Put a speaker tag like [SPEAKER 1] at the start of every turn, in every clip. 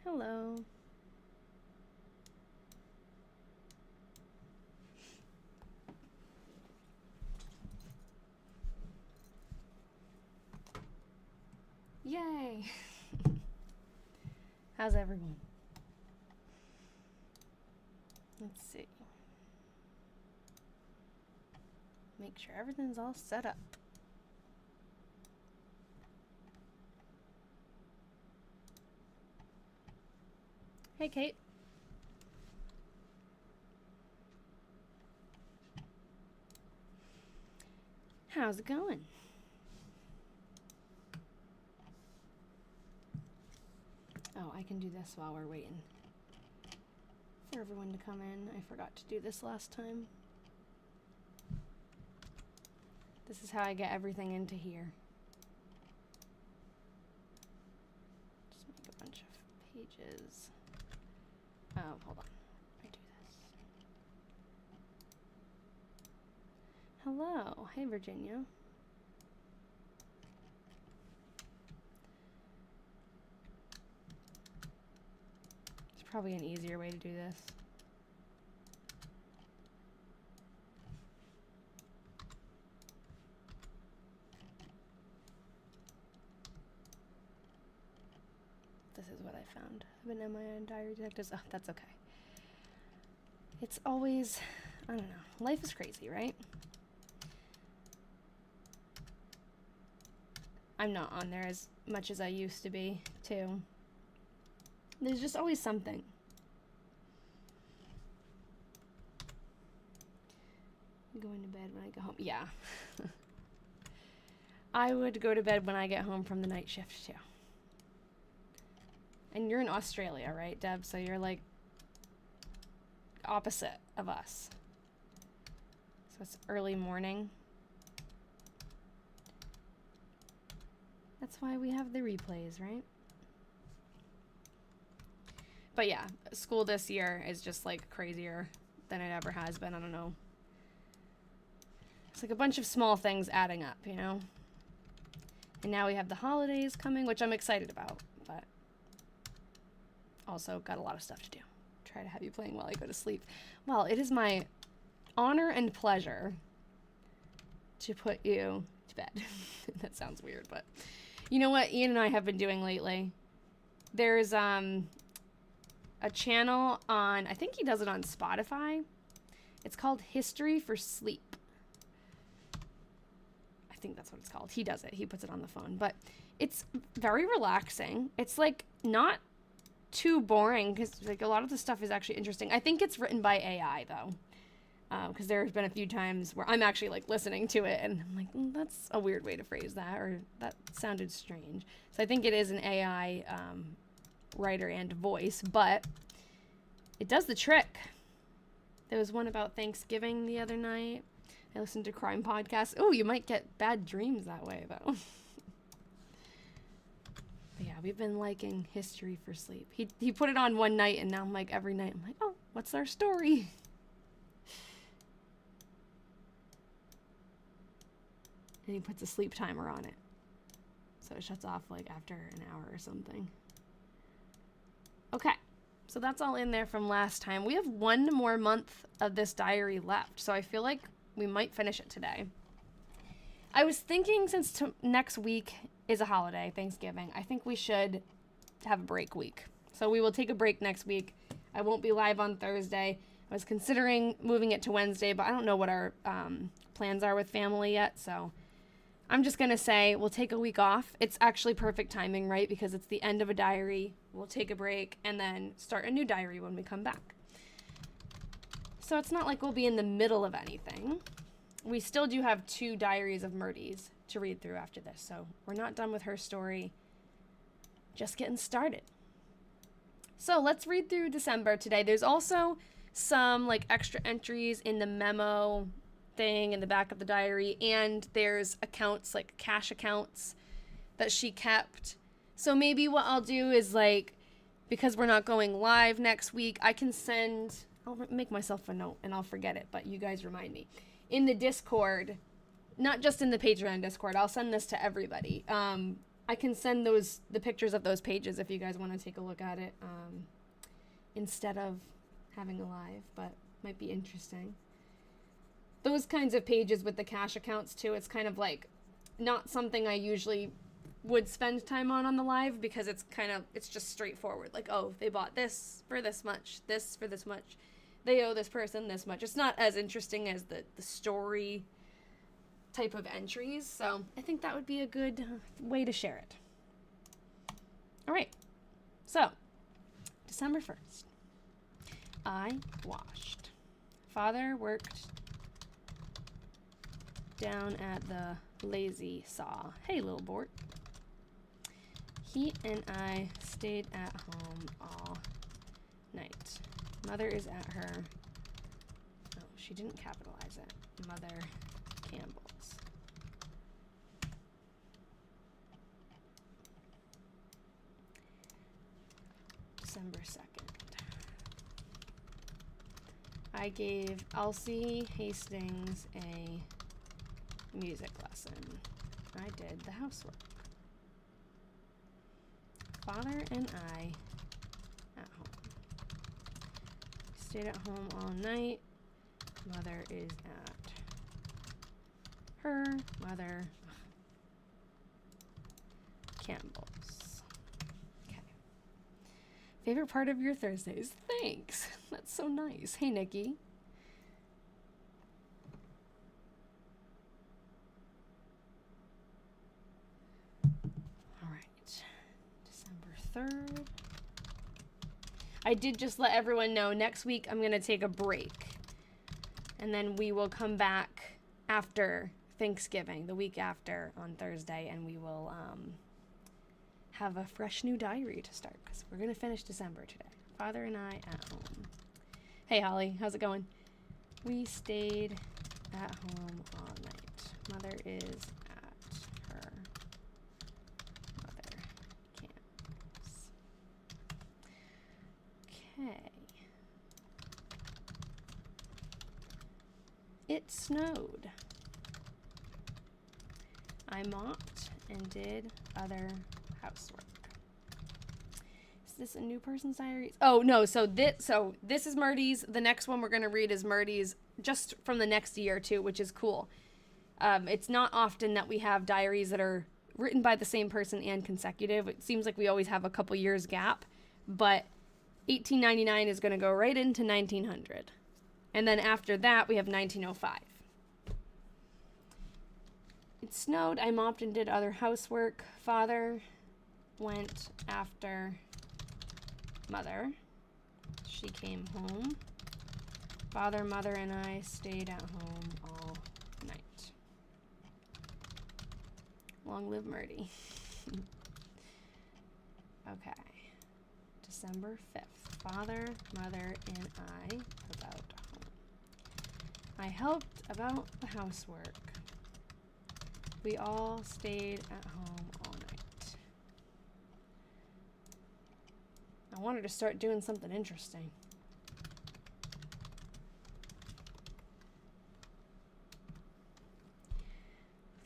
[SPEAKER 1] Hello. Yay! How's everyone? Let's see. Make sure everything's all set up. Hey, Kate. How's it going? Oh, I can do this while we're waiting for everyone to come in. I forgot to do this last time. This is how I get everything into here. Just make a bunch of pages. Oh, hold on. I do this. Hello. Hey, Virginia. There's probably an easier way to do this. This is what I found. I've been in my own diary detectives. Oh, that's okay. It's always, I don't know. Life is crazy, right? I'm not on there as much as I used to be, too. There's just always something. Going to bed when I go home. Yeah. I would go to bed when I get home from the night shift, too. And you're in Australia, right, Deb? So you're, like, opposite of us. So it's early morning. That's why we have the replays, right? But yeah, school this year is just, like, crazier than it ever has been. I don't know. It's like a bunch of small things adding up, you know? And now we have the holidays coming, which I'm excited about, but also got a lot of stuff to do. Try to have you playing while I go to sleep. Well, it is my honor and pleasure to put you to bed. That sounds weird, but you know what Ian and I have been doing lately? There's a channel on, I think he does it on Spotify. It's called History for Sleep. I think that's what it's called. He does it. He puts it on the phone. But it's very relaxing. It's, like, not too boring because, like, a lot of the stuff is actually interesting. I think it's written by AI, though. Because there's been a few times where I'm actually, like, listening to it and I'm like, that's a weird way to phrase that, or that sounded strange. So I think it is an AI writer and voice, but it does the trick. There was one about Thanksgiving the other night. I listened to crime podcasts. Oh, you might get bad dreams that way, though. But yeah, we've been liking History for Sleep. He put it on one night, and now I'm like, every night, I'm like, oh, what's our story? And he puts a sleep timer on it. So it shuts off, like, after an hour or something. Okay. So that's all in there from last time. We have one more month of this diary left, so I feel like we might finish it today. I was thinking since next week is a holiday, Thanksgiving, I think we should have a break week. So we will take a break next week. I won't be live on Thursday. I was considering moving it to Wednesday, but I don't know what our plans are with family yet, so I'm just going to say we'll take a week off. It's actually perfect timing, right? Because it's the end of a diary. We'll take a break and then start a new diary when we come back. So it's not like we'll be in the middle of anything. We still do have 2 diaries of Myrtie's to read through after this. So we're not done with her story. Just getting started. So let's read through December today. There's also some, like, extra entries in the memo thing in the back of the diary, and there's accounts, like cash accounts that she kept. So maybe what I'll do is, like, because we're not going live next week, I'll make myself a note and I'll forget it, but you guys remind me. In the Discord, not just in the Patreon Discord, I'll send this to everybody. I'm I can send the pictures of those pages if you guys want to take a look at it instead of having a live, but might be interesting. Those kinds of pages with the cash accounts too, it's kind of like not something I usually would spend time on the live, because it's just straightforward. Like, oh, they bought this for this much, this for this much. They owe this person this much. It's not as interesting as the story type of entries. So I think that would be a good way to share it. All right. So December 1st, I washed. Father worked down at the lazy saw. Hey, little Bort. He and I stayed at home all night. Mother is at her, oh, she didn't capitalize it, Mother Campbell's. December 2nd. I gave Elsie Hastings a music lesson. I did the housework. Father and I at home. Stayed at home all night. Mother is at her. Mother Campbell's. Okay. Favorite part of your Thursdays? Thanks. That's so nice. Hey, Nikki. All right. December 3rd. I did just let everyone know next week I'm going to take a break. And then we will come back after Thanksgiving, the week after, on Thursday, and we will have a fresh new diary to start, because we're going to finish December today. Father and I at home. Hey, Holly, how's it going? We stayed at home all night. Mother is at her. Mother Campbell's. Okay. It snowed. I mopped and did other housework. Is this a new person's diary? Oh no, so this is Myrtie's. The next one we're gonna read is Myrtie's, just from the next year too, which is cool. It's not often that we have diaries that are written by the same person and consecutive. It seems like we always have a couple years gap, but 1899 is gonna go right into 1900. And then after that, we have 1905. It snowed. I mopped and did other housework. Father went after Mother. She came home. Father, Mother, and I stayed at home all night. Long live Myrtie. Okay. December 5th. Father, Mother, and I about home. I helped about the housework. We all stayed at home all night. I wanted to start doing something interesting.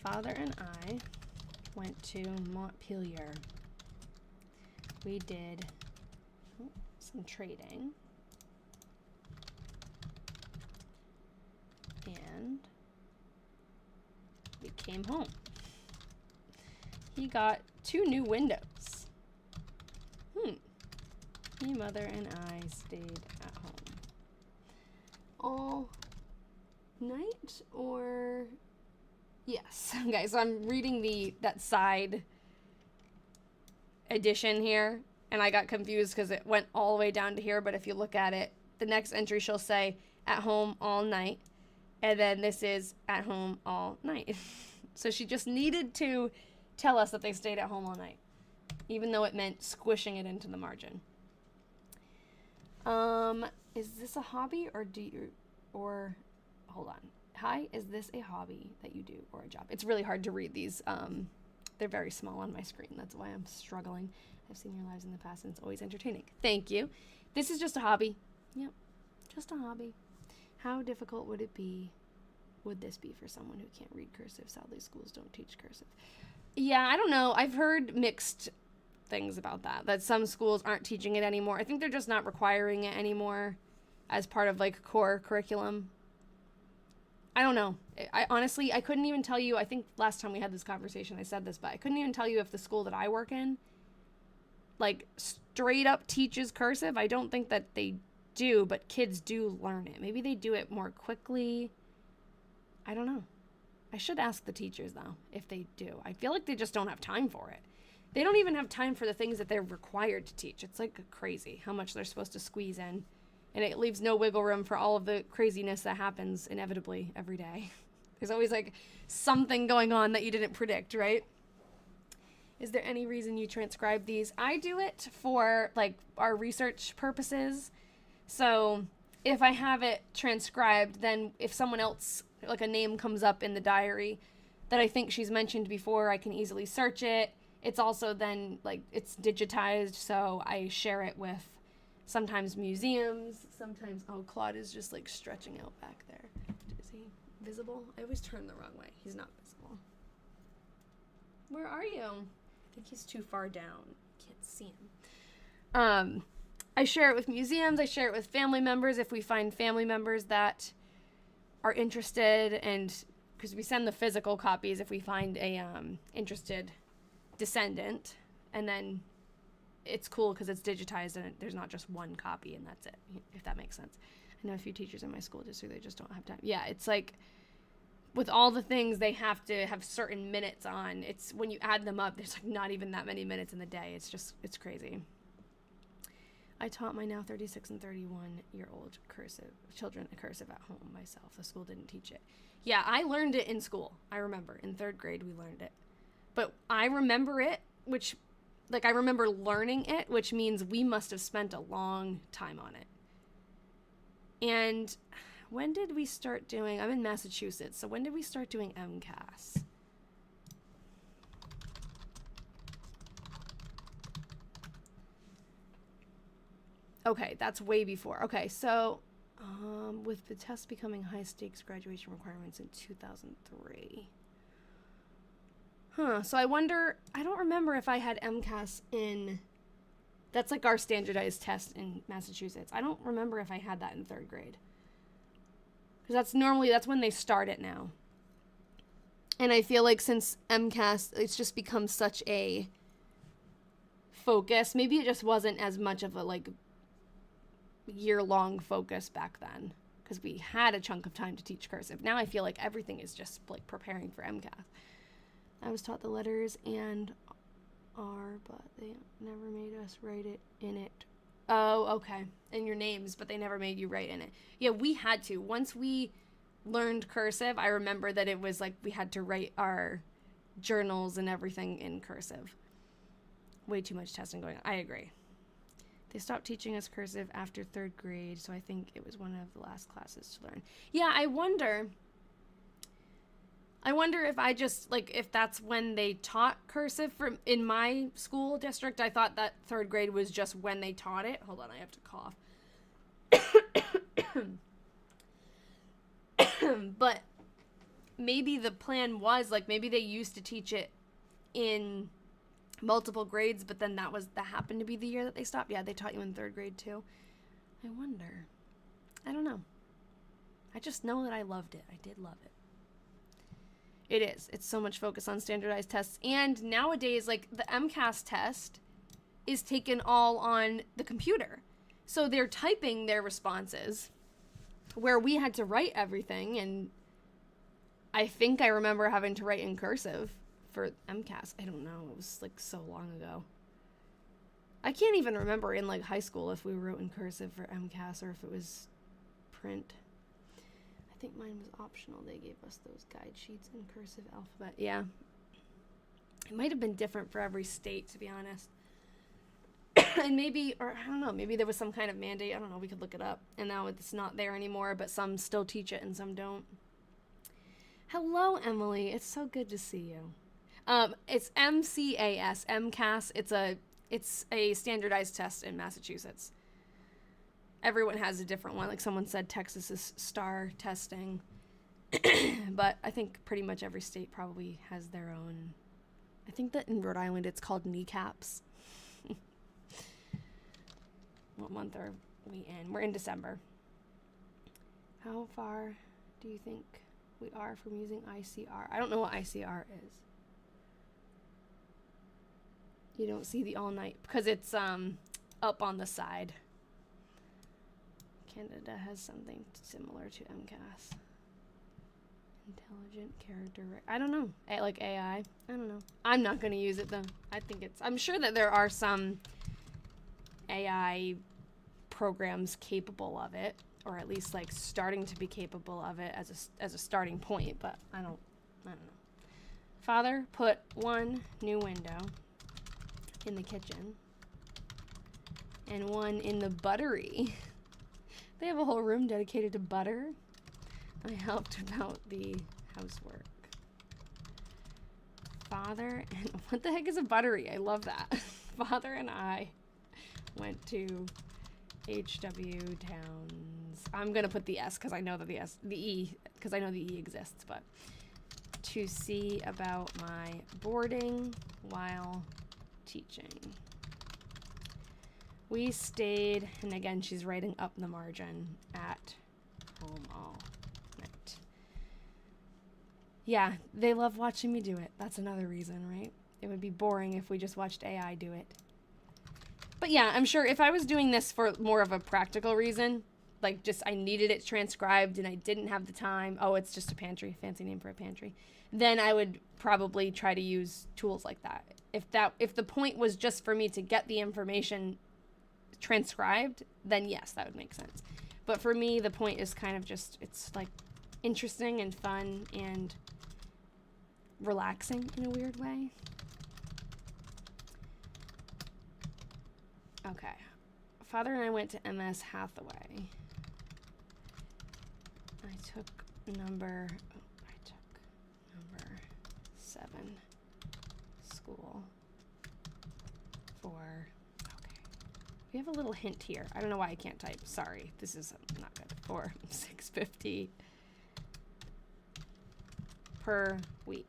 [SPEAKER 1] Father and I went to Montpelier. We did some trading. And we came home. He got 2 new windows. He, Mother, and I stayed at home all night, or yes. Okay, so I'm reading that side edition here, and I got confused because it went all the way down to here, but if you look at it, the next entry she'll say at home all night, and then this is at home all night. So she just needed to tell us that they stayed at home all night, even though it meant squishing it into the margin. Is this a hobby or hold on. Hi, is this a hobby that you do or a job? It's really hard to read these. They're very small on my screen. That's why I'm struggling. I've seen your lives in the past and it's always entertaining. Thank you. This is just a hobby. Yep, just a hobby. How difficult would this be for someone who can't read cursive? Sadly, schools don't teach cursive. Yeah, I don't know. I've heard mixed things about that some schools aren't teaching it anymore. I think they're just not requiring it anymore as part of like core curriculum. I don't know. I honestly, I couldn't even tell you. I think last time we had this conversation I said this, but I couldn't even tell you if the school that I work in like straight up teaches cursive. I don't think that they do, but kids do learn it. Maybe they do it more quickly. I don't know. I should ask the teachers though if they do. I feel like they just don't have time for it. They don't even have time for the things that they're required to teach. It's like crazy how much they're supposed to squeeze in. And it leaves no wiggle room for all of the craziness that happens inevitably every day. There's always like something going on that you didn't predict, right? Is there any reason you transcribe these? I do it for like our research purposes. So if I have it transcribed, then if someone else, like a name comes up in the diary that I think she's mentioned before, I can easily search it. It's also then like it's digitized, so I share it with sometimes museums, sometimes, oh, Claude is just like stretching out back there. Is he visible? I always turn the wrong way. He's not visible. Where are you? I think he's too far down. Can't see him. I share it with museums. I share it with family members if we find family members that are interested, and because we send the physical copies if we find a interested descendant, and then it's cool because it's digitized and there's not just one copy and that's it, if that makes sense. I know a few teachers in my school district, they just don't have time. Yeah, it's like with all the things they have to have certain minutes on. It's when you add them up, there's like not even that many minutes in the day. It's crazy. I taught my now 36 and 31-year-old children cursive at home myself. The school didn't teach it. Yeah, I learned it in school. I remember in 3rd grade we learned it. But I remember it, which, like, I remember learning it, which means we must have spent a long time on it. And when did we start doing, I'm in Massachusetts, so when did we start doing MCAS? Okay, that's way before. Okay, so with the test becoming high-stakes graduation requirements in 2003. So I wonder, I don't remember if I had MCAS in, that's like our standardized test in Massachusetts. I don't remember if I had that in 3rd grade. Because that's when they start it now. And I feel like since MCAS, it's just become such a focus. Maybe it just wasn't as much of a like year-long focus back then. Because we had a chunk of time to teach cursive. Now I feel like everything is just like preparing for MCAS. I was taught the letters and R, but they never made us write it in it. Oh, okay. And your names, but they never made you write in it. Yeah, we had to. Once we learned cursive, I remember that it was like we had to write our journals and everything in cursive. Way too much testing going on. I agree. They stopped teaching us cursive after 3rd grade, so I think it was one of the last classes to learn. Yeah, I wonder if I just, like, if that's when they taught cursive in my school district. I thought that 3rd grade was just when they taught it. Hold on, I have to cough. But maybe the plan was, like, maybe they used to teach it in multiple grades, but then that happened to be the year that they stopped. Yeah, they taught you in 3rd grade, too. I wonder. I don't know. I just know that I loved it. I did love it. It is. It's so much focus on standardized tests. And nowadays, like, the MCAS test is taken all on the computer. So they're typing their responses, where we had to write everything. And I think I remember having to write in cursive for MCAS. I don't know. It was, like, so long ago. I can't even remember in, like, high school if we wrote in cursive for MCAS or if it was print. I think mine was optional. They gave us those guide sheets in cursive alphabet. Yeah. It might have been different for every state, to be honest. And maybe, or I don't know, maybe there was some kind of mandate. I don't know. We could look it up. And now it's not there anymore, but some still teach it and some don't. Hello, Emily. It's so good to see you. It's MCAS, MCAS. It's a standardized test in Massachusetts. Everyone has a different one. Like someone said, Texas is STAR testing. But I think pretty much every state probably has their own I think that in Rhode Island it's called kneecaps. What month are we in? We're in December. How far do you think we are from using ICR? I don't know what ICR is. You don't see the all night because it's up on the side. Canada has something similar to MCAS. Intelligent character. I don't know. Like AI. I don't know. I'm not going to use it though. I'm sure that there are some AI programs capable of it, or at least like starting to be capable of it as a starting point, but I don't know. Father put one new window in the kitchen and one in the buttery. They have a whole room dedicated to butter. I helped about the housework. Father and what the heck is a buttery? I love that. Father and I went to HW Towns. I'm gonna put the S because I know that the E because I know the E exists, but to see about my boarding while teaching. We stayed, and again, she's writing up the margin, at home all night. Yeah, they love watching me do it. That's another reason, right? It would be boring if we just watched AI do it. But yeah, I'm sure if I was doing this for more of a practical reason, like just I needed it transcribed and I didn't have the time, oh, it's just a pantry, fancy name for a pantry, then I would probably try to use tools like that. If the point was just for me to get the information transcribed, then yes, that would make sense. But for me, the point is kind of just, it's like interesting and fun and relaxing in a weird way. Okay. Father and I went to MS Hathaway. I took number 7 school for, okay. We have a little hint here. I don't know why I can't type. Sorry. This is not good. For $6.50 per week.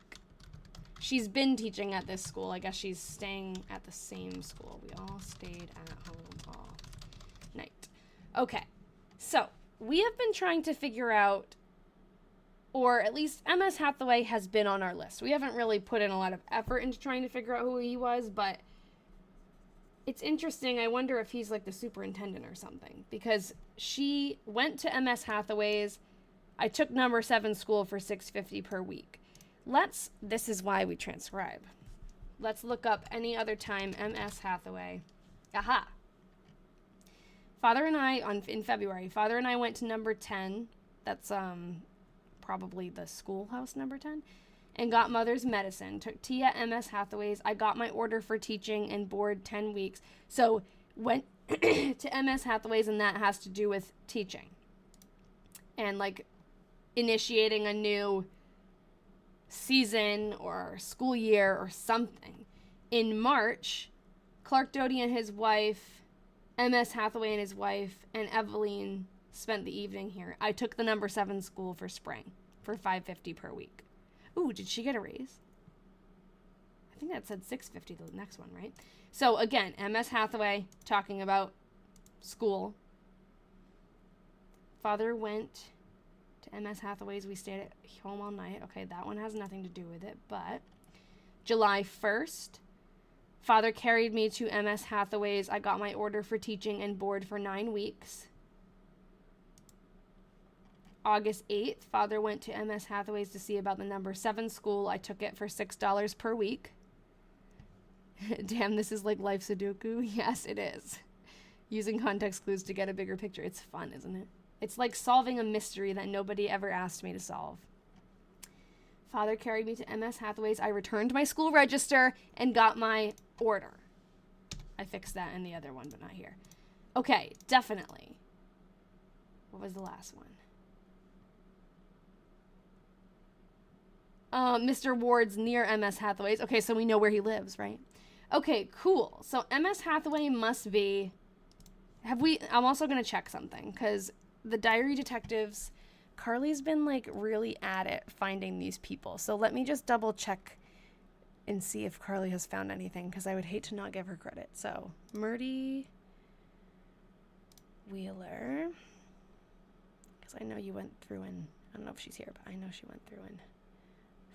[SPEAKER 1] She's been teaching at this school. I guess she's staying at the same school. We all stayed at home all night. Okay. So, we have been trying to figure out, or at least MS Hathaway has been on our list. We haven't really put in a lot of effort into trying to figure out who he was, but it's interesting. I wonder if he's like the superintendent or something, because she went to MS Hathaway's. I took number 7 school for $6.50 per week. This is why we transcribe. Let's look up any other time MS Hathaway. Aha. Father and I, in February, Father and I went to number 10. That's probably the schoolhouse number 10. And got mother's medicine. Took tea at MS Hathaway's. I got my order for teaching and board 10 weeks. So went to MS Hathaway's, and that has to do with teaching. And like initiating a new season or school year or something. In March, Clark Doty and his wife, MS Hathaway and his wife, and Eveline spent the evening here. I took the number 7 school for spring for $5.50 per week. Ooh, did she get a raise? I think that said $6.50 the next one, right? So again, MS Hathaway talking about school. Father went to MS Hathaway's. We stayed at home all night. Okay, that one has nothing to do with it, but July 1st, Father carried me to MS Hathaway's. I got my order for teaching and board for 9 weeks. August 8th, Father went to MS Hathaway's to see about the number 7 school. I took it for $6 per week. Damn, this is like life Sudoku. Yes, it is. Using context clues to get a bigger picture. It's fun, isn't it? It's like solving a mystery that nobody ever asked me to solve. Father carried me to MS Hathaway's. I returned my school register and got my order. I fixed that in the other one, but not here. Okay, definitely. What was the last one? Mr. Ward's near MS Hathaway's. Okay, so we know where he lives, right? Okay, cool. So MS Hathaway must be... I'm also going to check something, because the diary detectives, Carly's been like really at it finding these people. So let me just double check and see if Carly has found anything, because I would hate to not give her credit. So, Myrtie Wheeler, because I know you went through and, I don't know if she's here, but I know she went through and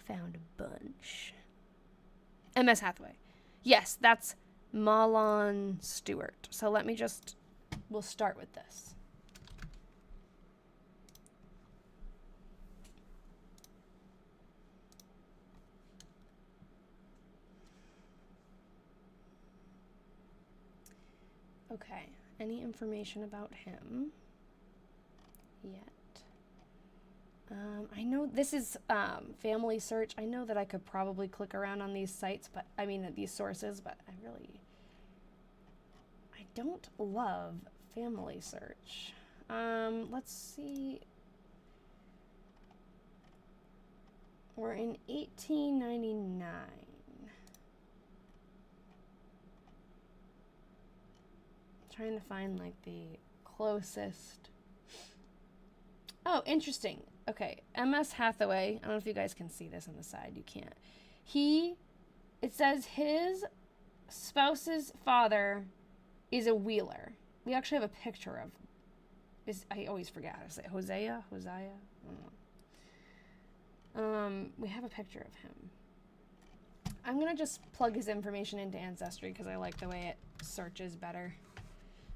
[SPEAKER 1] found a bunch. MS Hathaway. Yes, that's Malon Stewart. So let me just, we'll start with this. Okay, any information about him yet? I know this is family search. I know that I could probably click around on these sites, but I mean these sources, but I don't love family search. Let's see. We're in 1899. Trying to find like the closest. Oh, interesting. Okay, MS Hathaway. I don't know if you guys can see this on the side. You can't. It says his spouse's father is a Wheeler. We actually have a picture of. I always forget how to say it. Hosea. I don't know. We have a picture of him. I'm gonna just plug his information into Ancestry because I like the way it searches better.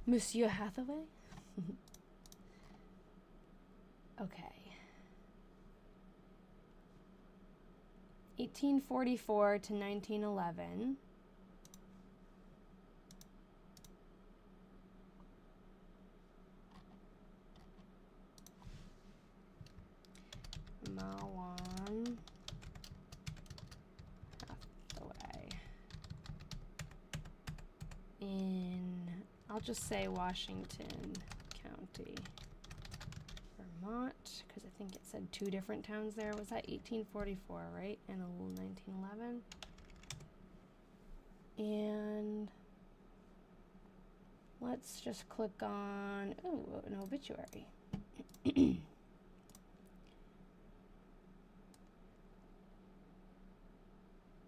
[SPEAKER 1] Monsieur Hathaway? Okay. 1844 to 1911. Malon Hathaway. I'll just say Washington County, Vermont, because I think it said 2 different towns there. Was that 1844, right? And 1911. And let's just click on, an obituary.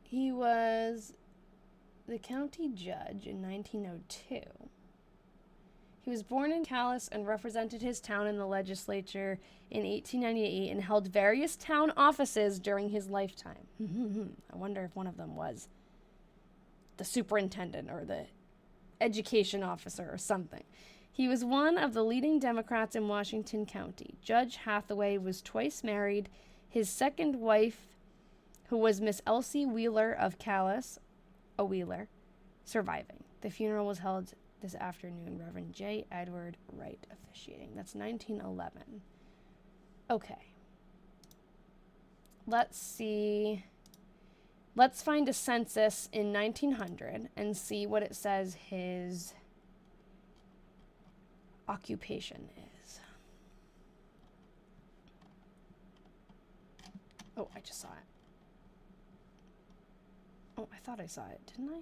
[SPEAKER 1] He was the county judge in 1902. He was born in Calais and represented his town in the legislature in 1898 and held various town offices during his lifetime. I wonder if one of them was the superintendent or the education officer or something. He was one of the leading Democrats in Washington County. Judge Hathaway was twice married. His second wife, who was Miss Elsie Wheeler of Calais, a Wheeler, surviving. The funeral was held this afternoon. Reverend J. Edward Wright officiating. That's 1911. Okay. Let's see. Let's find a census in 1900 and see what it says his occupation is. Oh, I just saw it. Oh, I thought I saw it, didn't I?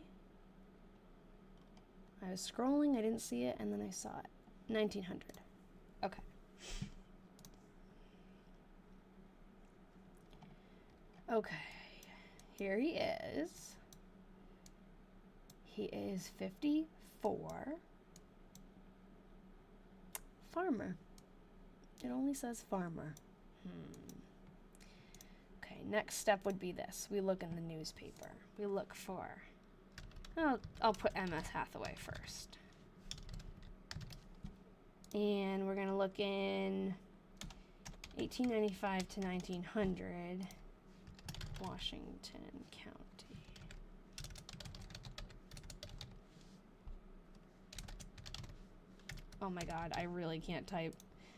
[SPEAKER 1] I was scrolling, I didn't see it, and then I saw it. 1900. Okay. Okay. Here he is. He is 54. Farmer. It only says farmer. Okay, next step would be this. We look in the newspaper. We look for... I'll put MS Hathaway first. And we're going to look in 1895 to 1900, Washington County. Oh my God, I really can't type.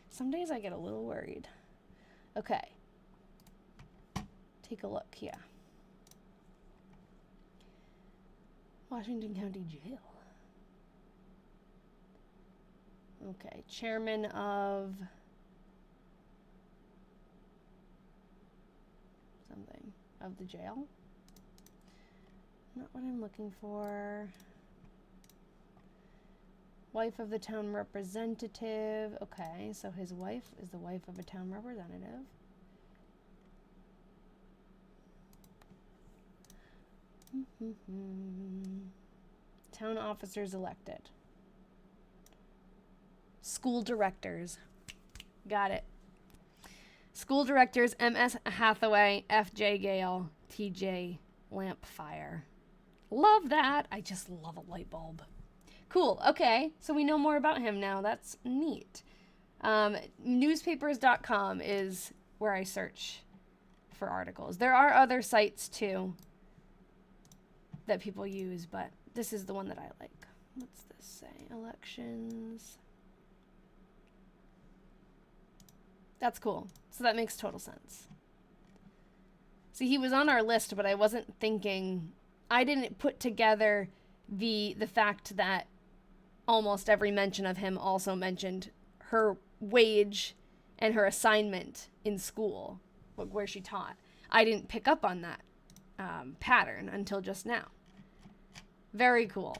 [SPEAKER 1] Some days I get a little worried. Okay. Take a look here. Washington County Jail. Okay, chairman of something of the jail. Not what I'm looking for. Wife of the town representative. Okay, so his wife is the wife of a town representative. Town officers elected. School directors. Got it. School directors, M.S. Hathaway, F.J. Gale, T.J. Lampfire. Love that. I just love a light bulb. Cool. Okay. So we know more about him now. That's neat. Newspapers.com is where I search for articles. There are other sites too that people use, but this is the one that I like. What's this say? Elections. That's cool. So that makes total sense. See, he was on our list, but I wasn't thinking... I didn't put together the fact that almost every mention of him also mentioned her wage and her assignment in school, where she taught. I didn't pick up on that pattern until just now. Very cool.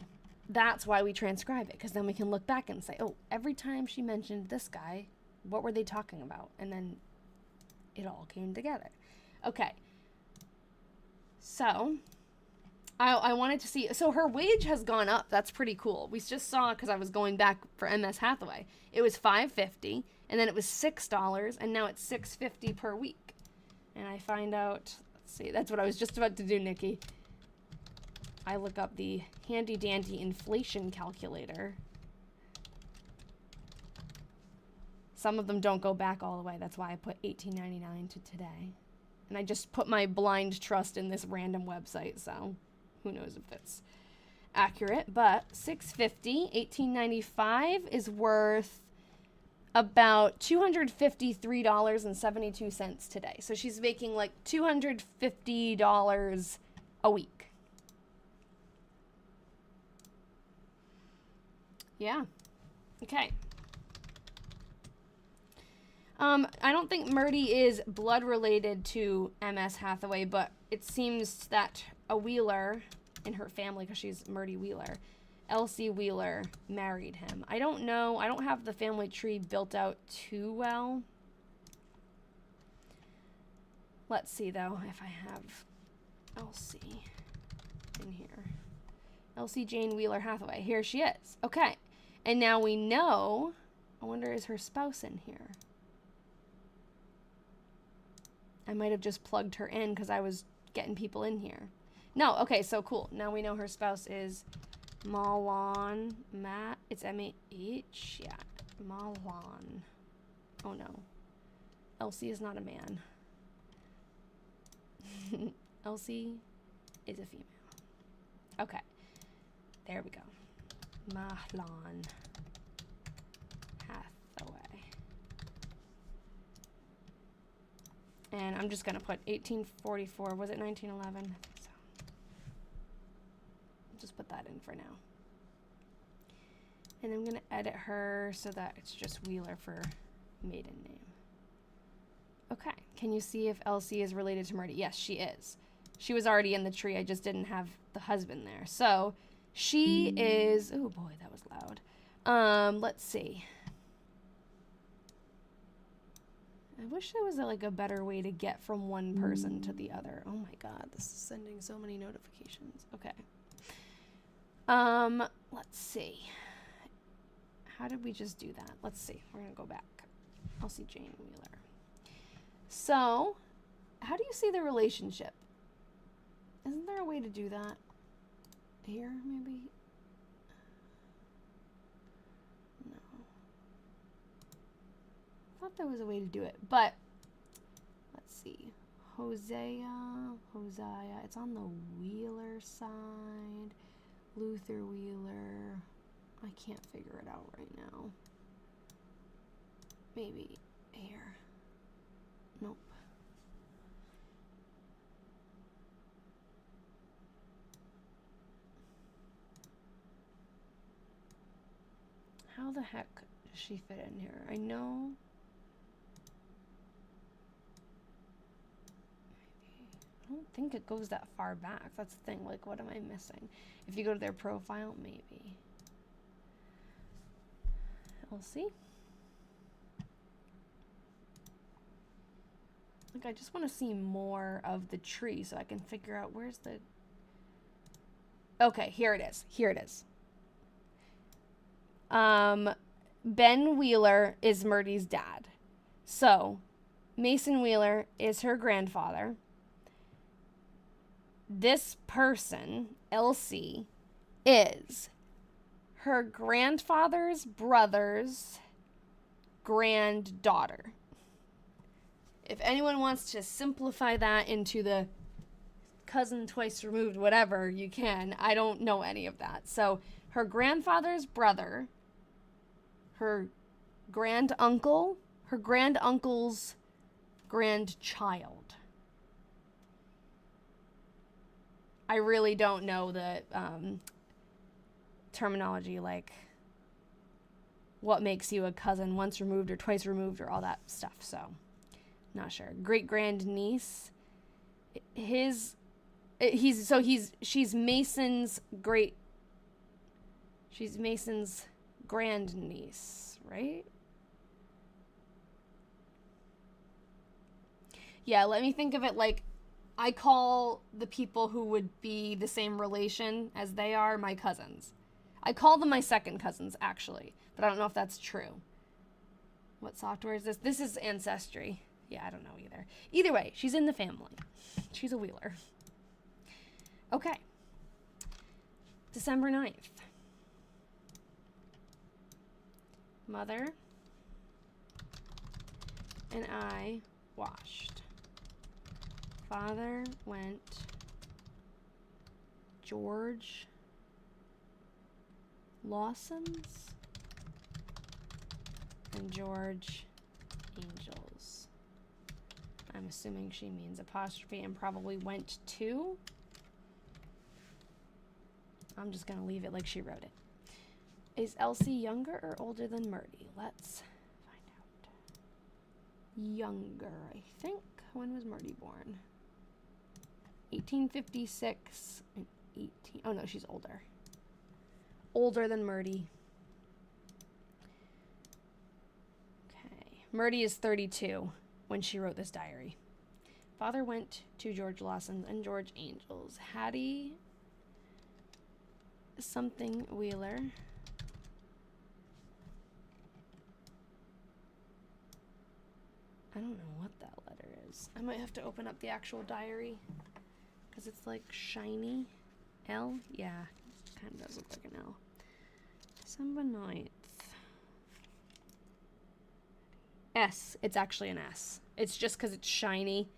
[SPEAKER 1] That's why we transcribe it, because then we can look back and say, oh, every time she mentioned this guy, what were they talking about? And then it all came together. Okay. So... I wanted to see, so her wage has gone up. That's pretty cool. We just saw, because I was going back for MS Hathaway. It was $5.50, and then it was $6, and now it's $6.50 per week. And I find out, let's see, that's what I was just about to do, Nikki. I look up the handy-dandy inflation calculator. Some of them don't go back all the way. That's why I put $18.99 to today. And I just put my blind trust in this random website, so... who knows if it's accurate, but $6.50, $18.95 is worth about $253.72 today. So she's making like $250 a week. Yeah. Okay. I don't think Myrtie is blood related to MS Hathaway, but it seems that a Wheeler in her family, because she's Myrtie Wheeler, Elsie Wheeler married him. I don't know. I don't have the family tree built out too well. Let's see, though, if I have Elsie in here. Elsie Jane Wheeler Hathaway. Here she is. Okay. And now we know, I wonder, is her spouse in here? I might have just plugged her in because I was getting people in here. No, okay, so cool. Now we know her spouse is Malon Matt. It's M-A-H? Yeah, Malon. Oh no. Elsie is not a man. Elsie is a female. Okay. There we go. Mahlon Hathaway. And I'm just going to put 1844. Was it 1911? I think so. I'll just put that in for now. And I'm going to edit her so that it's just Wheeler for maiden name. Okay. Can you see if Elsie is related to Myrtie? Yes, she is. She was already in the tree. I just didn't have the husband there. So she is... Oh, boy, that was loud. Let's see. I wish there was like a better way to get from one person to the other. Oh my god, this is sending so many notifications. Okay. Let's see. How did we just do that? Let's see. We're gonna go back. I'll see Jane Wheeler. So, how do you see the relationship? Isn't there a way to do that? Here, maybe? I thought there was a way to do it, but let's see. Hosea, it's on the Wheeler side. Luther Wheeler. I can't figure it out right now. Maybe here. Nope. How the heck does she fit in here? I know. I don't think it goes that far back. That's the thing. Like, what am I missing? If you go to their profile, maybe. We'll see. Like, I just want to see more of the tree so I can figure out where's the Okay, here it is. Here it is. Ben Wheeler is Myrtie's dad. So, Mason Wheeler is her grandfather. This person, Elsie, is her grandfather's brother's granddaughter. If anyone wants to simplify that into the cousin twice removed, whatever, you can. I don't know any of that. So her grandfather's brother, her granduncle, her granduncle's grandchild. I really don't know the terminology, like what makes you a cousin, once removed or twice removed or all that stuff. So, not sure. Great grandniece. She's Mason's she's Mason's grandniece, right? Yeah, let me think of it like I call the people who would be the same relation as they are my cousins. I call them my second cousins, actually, but I don't know if that's true. What software is this? This is Ancestry. Yeah, I don't know either. Either way, she's in the family. She's a Wheeler. Okay. December 9th. Mother and I washed. Father went. George Lawson's and George Angels. I'm assuming she means apostrophe and probably went to. I'm just going to leave it like she wrote it. Is Elsie younger or older than Myrtie? Let's find out. Younger, I think. When was Myrtie born? 1856 and 18. Oh no, she's older. Older than Myrtie. Okay. Myrtie is 32 when she wrote this diary. Father went to George Lawson's and George Angel's. Hattie something Wheeler. I don't know what that letter is. I might have to open up the actual diary because it's like shiny. L? Yeah, it kind of does look like an L. December 9th. S. It's actually an S. It's just because it's shiny,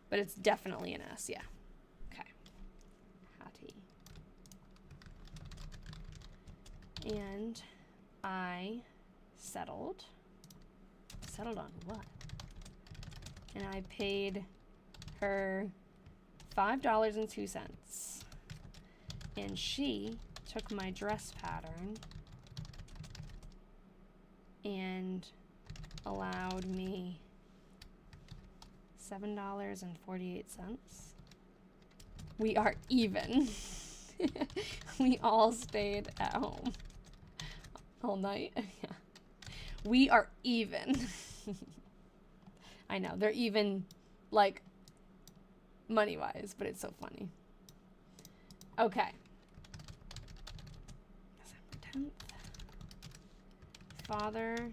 [SPEAKER 1] but it's definitely an S, yeah. Okay. Hattie. And I settled. Settled on what? And I paid her $5.02. And she took my dress pattern and allowed me $7.48. We are even. We all stayed at home all night. Yeah. We are even. I know, they're even, like, money-wise, but it's so funny. Okay. December 10th. Father,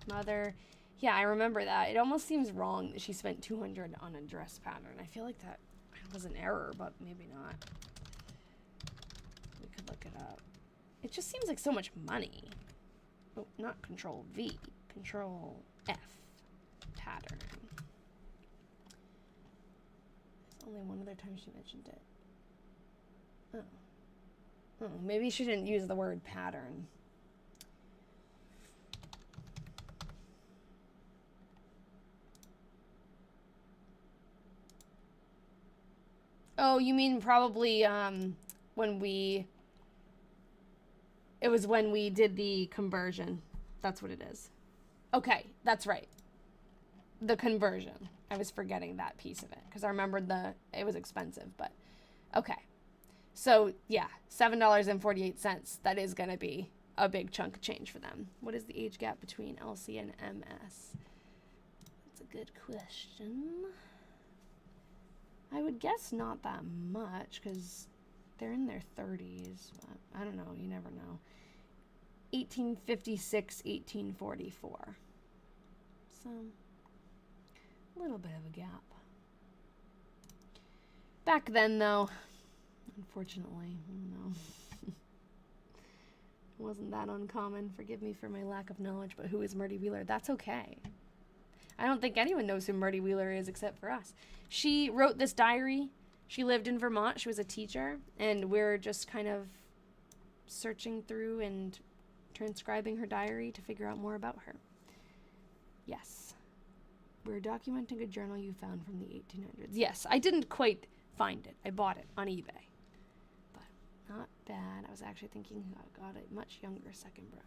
[SPEAKER 1] mother. Yeah, I remember that. It almost seems wrong that she spent $200 on a dress pattern. I feel like that was an error, but maybe not. We could look it up. It just seems like so much money. Oh, not Control V. Control F. Pattern. There's only one other time she mentioned it. Oh, maybe she didn't use the word pattern. Oh, you mean probably when we did the conversion. That's what it is. Okay, that's right. The conversion. I was forgetting that piece of it because I remembered it was expensive, but okay. So, yeah, $7.48. That is going to be a big chunk of change for them. What is the age gap between Elsie and MS? That's a good question. I would guess not that much because they're in their 30s. But I don't know. You never know. 1856, 1844. So, a little bit of a gap. Back then, though, unfortunately, I don't know. It wasn't that uncommon. Forgive me for my lack of knowledge, but who is Myrtie Wheeler? That's okay. I don't think anyone knows who Myrtie Wheeler is except for us. She wrote this diary. She lived in Vermont. She was a teacher, and we're just kind of searching through and transcribing her diary to figure out more about her. Yes. We're documenting a journal you found from the 1800s. Yes, I didn't quite find it. I bought it on eBay. But not bad. I was actually thinking I got a much younger second bride.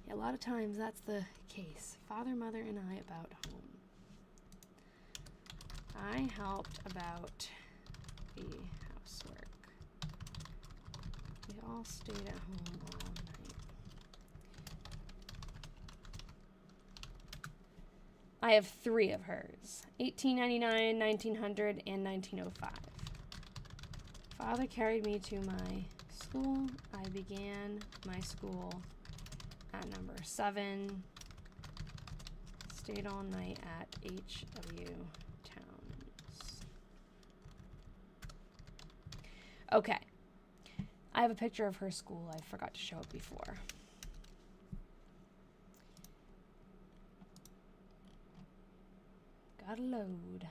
[SPEAKER 1] Yeah, a lot of times that's the case. Father, mother, and I about home. I helped about the housework. We all stayed at home all night. I have 3 of hers. 1899, 1900, and 1905. Father carried me to my school. I began my school at number 7. Stayed all night at H.W. Towns. Okay. I have a picture of her school. I forgot to show it before. Gotta load.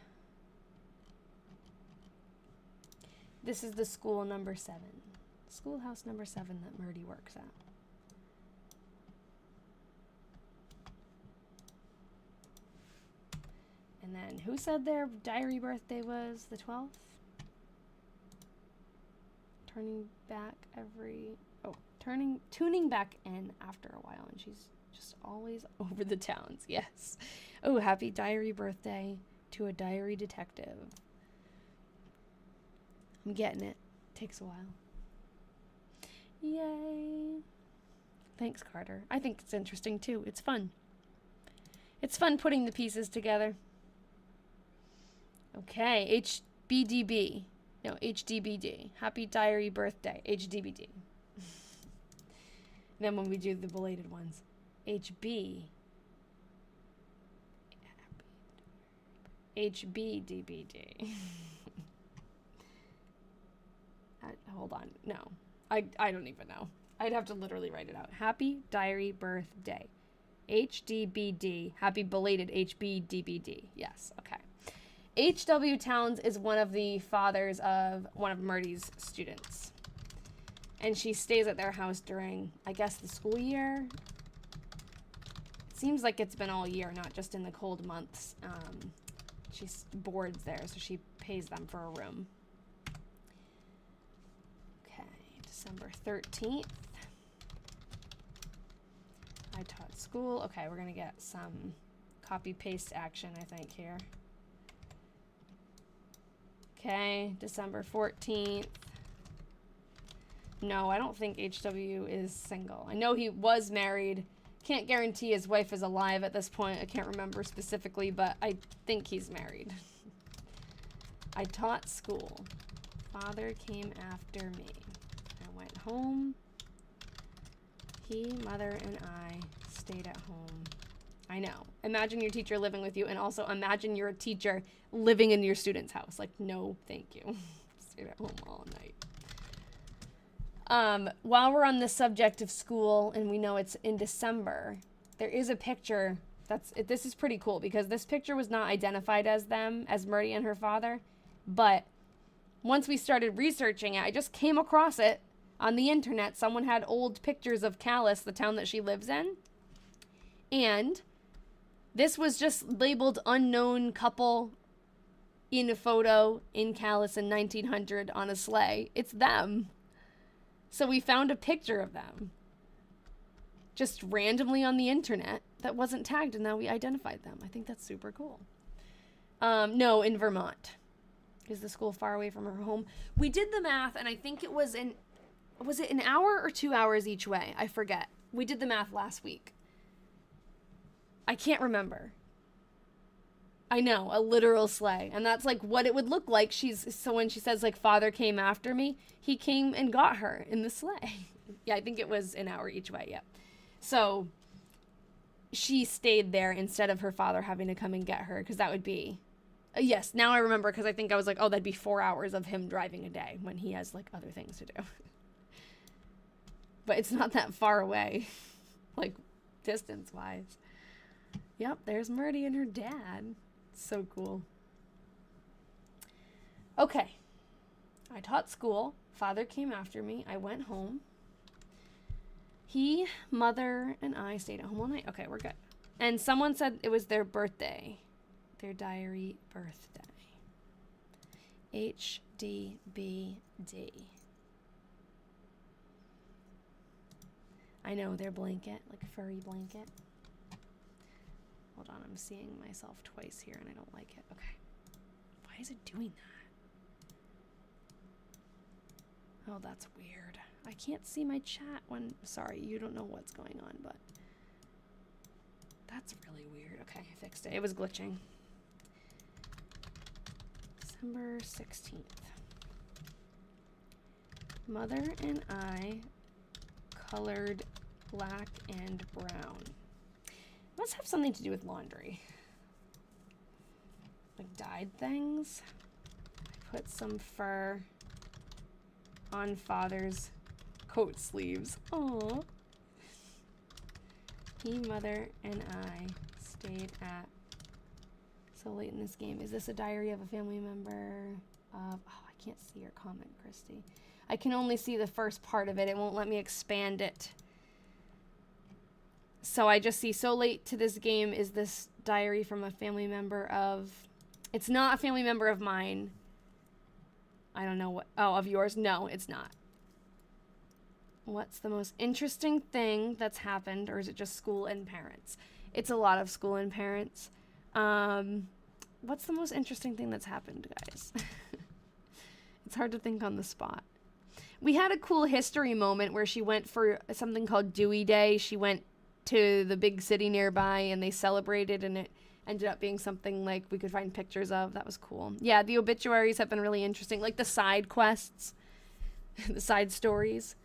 [SPEAKER 1] This is the school number 7. Schoolhouse number 7 that Myrtie works at. And then, who said their diary birthday was the 12th? Tuning back in after a while, and she's just always over the towns. Yes. Oh, happy diary birthday to a diary detective. I'm getting it. Takes a while. Yay. Thanks, Carter. I think it's interesting too. It's fun. It's fun putting the pieces together. Okay, HBDB. No, HDBD. Happy diary birthday. HDBD. Then when we do the belated ones, HB. HBDBD. Hold on. No. I don't even know. I'd have to literally write it out. Happy diary birthday. HDBD. Happy belated HBDBD. Yes. Okay. H.W. Towns is one of the fathers of one of Myrtie's students. And she stays at their house during, I guess, the school year. It seems like it's been all year, not just in the cold months. She boards there, so she pays them for a room. Okay, December 13th. I taught school. Okay, we're going to get some copy-paste action, I think, here. Okay, December 14th. No, I don't think HW is single. I know he was married. Can't guarantee his wife is alive at this point. I can't remember specifically, but I think he's married. I taught school. Father came after me. I went home. He, mother, and I stayed at home. I know. Imagine your teacher living with you, and also imagine you're a teacher living in your student's house. Like, no, thank you. Stayed at home all night. While we're on the subject of school, and we know it's in December, there is a picture this is pretty cool, because this picture was not identified as them, as Myrtie and her father, but once we started researching it, I just came across it on the internet. Someone had old pictures of Calais, the town that she lives in, and this was just labeled unknown couple in a photo in Calais in 1900 on a sleigh. It's them. So we found a picture of them just randomly on the internet that wasn't tagged, and now we identified them. I think that's super cool. No, in Vermont. Is the school far away from her home? We did the math, and I think it was was it an hour or 2 hours each way? I forget. We did the math last week. I can't remember. I know, a literal sleigh. And that's like what it would look like. So when she says like father came after me, he came and got her in the sleigh. Yeah, I think it was an hour each way. Yeah. So she stayed there instead of her father having to come and get her, because that would be, yes, now I remember, because I think I was like, oh, that'd be 4 hours of him driving a day when he has like other things to do. But it's not that far away, like distance wise. Yep, there's Myrtie and her dad. So cool. Okay. I taught school. Father came after me. I went home. He, mother, and I stayed at home all night. Okay, we're good. And someone said it was their birthday. Their diary birthday. HDBD. I know, their blanket, like a furry blanket. Hold on, I'm seeing myself twice here and I don't like it. Okay. Why is it doing that? Oh, that's weird. I can't see my chat when... Sorry, you don't know what's going on, but... That's really weird. Okay, I fixed it. It was glitching. December 16th. Mother and I colored black and brown. Must have something to do with laundry. Like dyed things. I put some fur on father's coat sleeves. Aww. He, mother, and I stayed at... So late in this game. Is this a diary of a family member? Oh, I can't see your comment, Christy. I can only see the first part of it. It won't let me expand it. So I just see, so late to this game, is this diary from a family member of... It's not a family member of mine. I don't know what... Oh, of yours? No, it's not. What's the most interesting thing that's happened, or is it just school and parents? It's a lot of school and parents. What's the most interesting thing that's happened, guys? It's hard to think on the spot. We had a cool history moment where she went for something called Dewey Day. She went to the big city nearby and they celebrated, and it ended up being something like we could find pictures of. That was cool. Yeah, the obituaries have been really interesting, like the side quests, the side stories.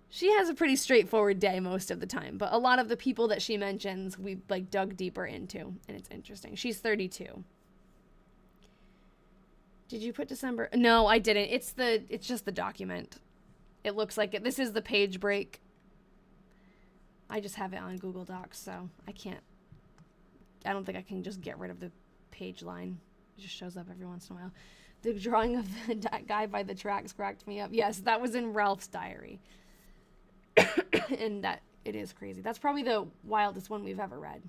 [SPEAKER 1] She has a pretty straightforward day most of the time, but a lot of the people that she mentions we like dug deeper into, and it's interesting. She's 32. Did you put December? No, I didn't. It's just the document. It looks like it. This is the page break. I just have it on Google Docs, so I don't think I can just get rid of the page line. It just shows up every once in a while. The drawing of the guy by the tracks cracked me up. Yes, that was in Ralph's diary. And that, it is crazy. That's probably the wildest one we've ever read.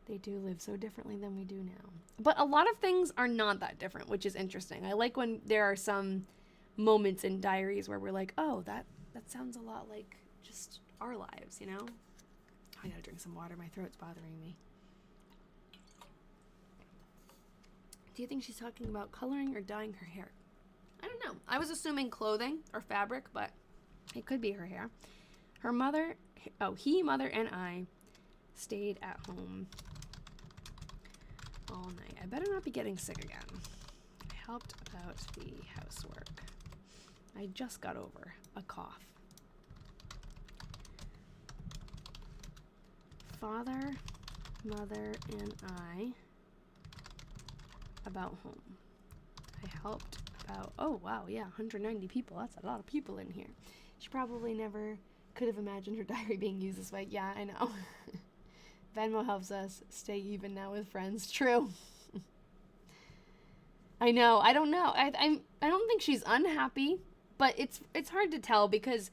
[SPEAKER 1] They do live so differently than we do now. But a lot of things are not that different, which is interesting. I like when there are some moments in diaries where we're like, oh, that sounds a lot like just our lives, you know? I gotta drink some water. My throat's bothering me. Do you think she's talking about coloring or dyeing her hair? I don't know. I was assuming clothing or fabric, but it could be her hair. Her mother, he, mother, and I stayed at home all night. I better not be getting sick again. I helped out the housework. I just got over a cough. Father, mother, and I about home. I helped about, oh wow, yeah, 190 people. That's a lot of people in here. She probably never could have imagined her diary being used this way. Yeah, I know. Venmo helps us stay even now with friends. True. I know. I don't know. I don't think she's unhappy, but it's hard to tell because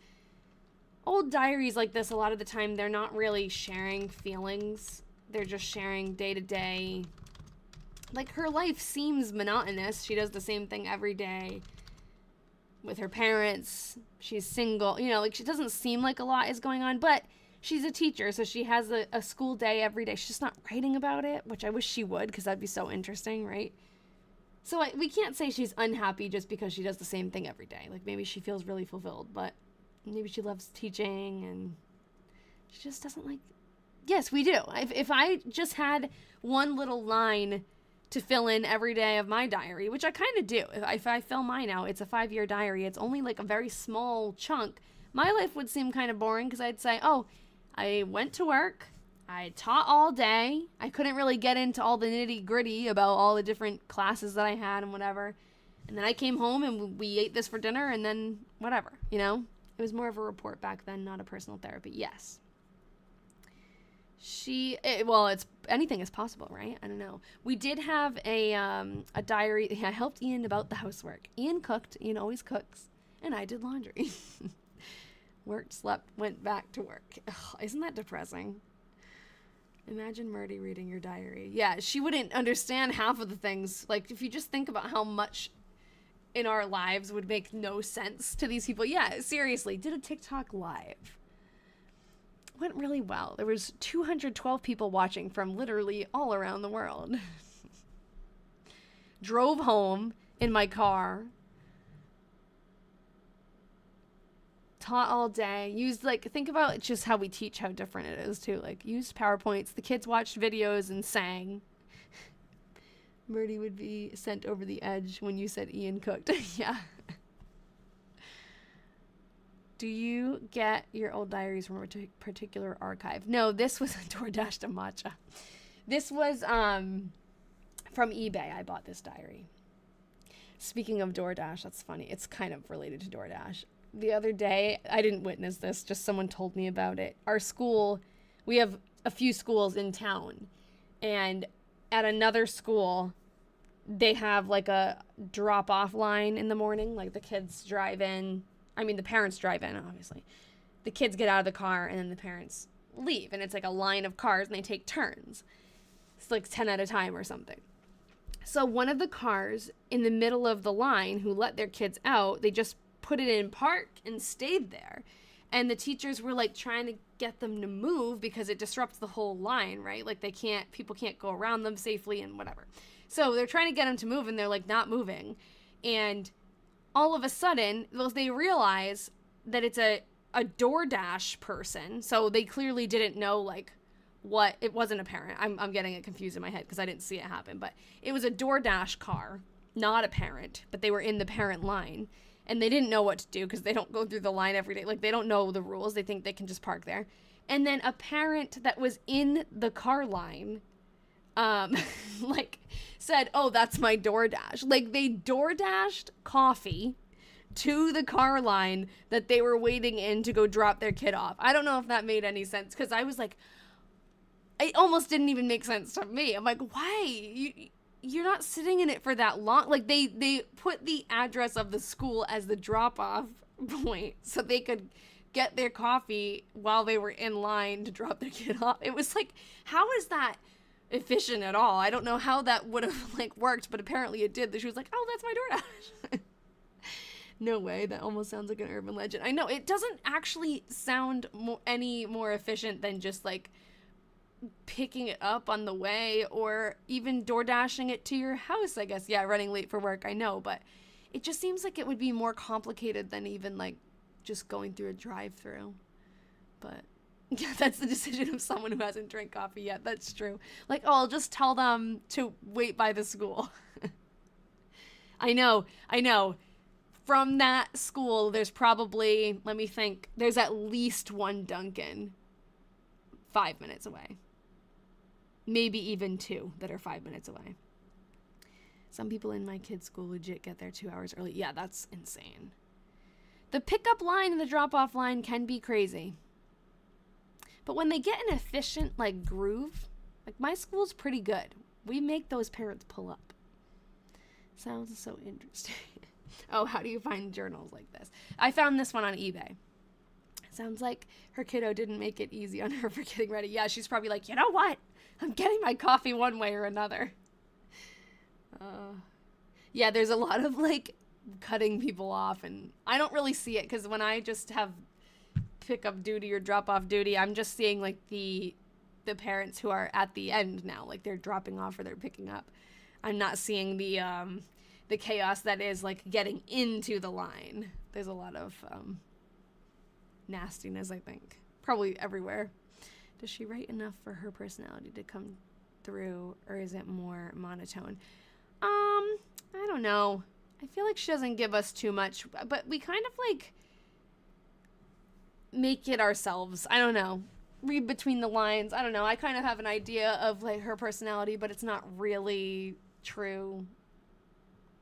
[SPEAKER 1] old diaries like this, a lot of the time, they're not really sharing feelings. They're just sharing day to day. Like, her life seems monotonous. She does the same thing every day with her parents. She's single. You know, like, she doesn't seem like a lot is going on, but she's a teacher, so she has a school day every day. She's just not writing about it, which I wish she would, because that'd be so interesting, right? So we can't say she's unhappy just because she does the same thing every day. Like, maybe she feels really fulfilled, but maybe she loves teaching, and she just doesn't like Yes, we do. If I just had one little line to fill in every day of my diary, which I kind of do. If I fill mine out, it's a 5-year diary. It's only like a very small chunk. My life would seem kind of boring because I'd say, oh, I went to work. I taught all day. I couldn't really get into all the nitty gritty about all the different classes that I had and whatever. And then I came home and we ate this for dinner and then whatever, you know? It was more of a report back then, not a personal therapy. Yes. It's anything is possible, right? I don't know. We did have a diary. I helped Ian about the housework. Ian cooked. Ian always cooks. And I did laundry. Worked, slept, went back to work. Ugh, isn't that depressing? Imagine Myrtie reading your diary. Yeah, she wouldn't understand half of the things. Like, if you just think about how much in our lives would make no sense to these people. Yeah, seriously, did a TikTok live. Went really well. There was 212 people watching from literally all around the world. Drove home in my car. Taught all day. Used, like, think about just how we teach, how different it is, too. Like, used PowerPoints. The kids watched videos and sang. Myrtie would be sent over the edge when you said Ian cooked. Yeah. Do you get your old diaries from a particular archive? No, this was a DoorDash to Matcha. This was from eBay. I bought this diary. Speaking of DoorDash, that's funny. It's kind of related to DoorDash. The other day, I didn't witness this, just someone told me about it. Our school, we have a few schools in town, and at another school, they have like a drop-off line in the morning, like the kids drive in. I mean, the parents drive in, obviously. The kids get out of the car, and then the parents leave. And it's like a line of cars, and they take turns. It's like 10 at a time or something. So one of the cars in the middle of the line who let their kids out, they just put it in park and stayed there. And the teachers were like trying to get them to move because it disrupts the whole line, right? Like people can't go around them safely and whatever. So they're trying to get them to move, and they're like not moving. And all of a sudden, they realize that it's a DoorDash person. So they clearly didn't know, like, what. It wasn't a parent. I'm getting it confused in my head because I didn't see it happen. But it was a DoorDash car, not a parent. But they were in the parent line. And they didn't know what to do because they don't go through the line every day. Like, they don't know the rules. They think they can just park there. And then a parent that was in the car line like said, oh, that's my DoorDash. Like, they DoorDashed coffee to the car line that they were waiting in to go drop their kid off. I don't know if that made any sense because I was like, it almost didn't even make sense to me. I'm like, why? You're not sitting in it for that long. Like, they put the address of the school as the drop-off point so they could get their coffee while they were in line to drop their kid off. It was like, how is that efficient at all? I don't know how that would have like worked, but apparently it did. She was like, oh, that's my DoorDash. No way. That almost sounds like an urban legend. I know it doesn't actually sound any more efficient than just like picking it up on the way or even DoorDashing it to your house, I guess. Yeah, running late for work, I know, but it just seems like it would be more complicated than even like just going through a drive-through. But yeah, that's the decision of someone who hasn't drank coffee yet. That's true. Like, oh, I'll just tell them to wait by the school. I know. From that school, there's probably, let me think, there's at least one Dunkin' 5 minutes away. Maybe even 2 that are 5 minutes away. Some people in my kids' school legit get there 2 hours early. Yeah, that's insane. The pickup line and the drop-off line can be crazy. But when they get an efficient, like, groove, like, my school's pretty good. We make those parents pull up. Sounds so interesting. Oh, how do you find journals like this? I found this one on eBay. Sounds like her kiddo didn't make it easy on her for getting ready. Yeah, she's probably like, you know what? I'm getting my coffee one way or another. Yeah, there's a lot of, like, cutting people off, and I don't really see it, because when I just have pick-up duty or drop-off duty, I'm just seeing, like, the parents who are at the end now, like, they're dropping off or they're picking up. I'm not seeing the chaos that is, like, getting into the line. There's a lot of nastiness, I think. Probably everywhere. Does she write enough for her personality to come through, or is it more monotone? I don't know. I feel like she doesn't give us too much, but we kind of like make it ourselves. I don't know. Read between the lines. I don't know. I kind of have an idea of like her personality, but it's not really true.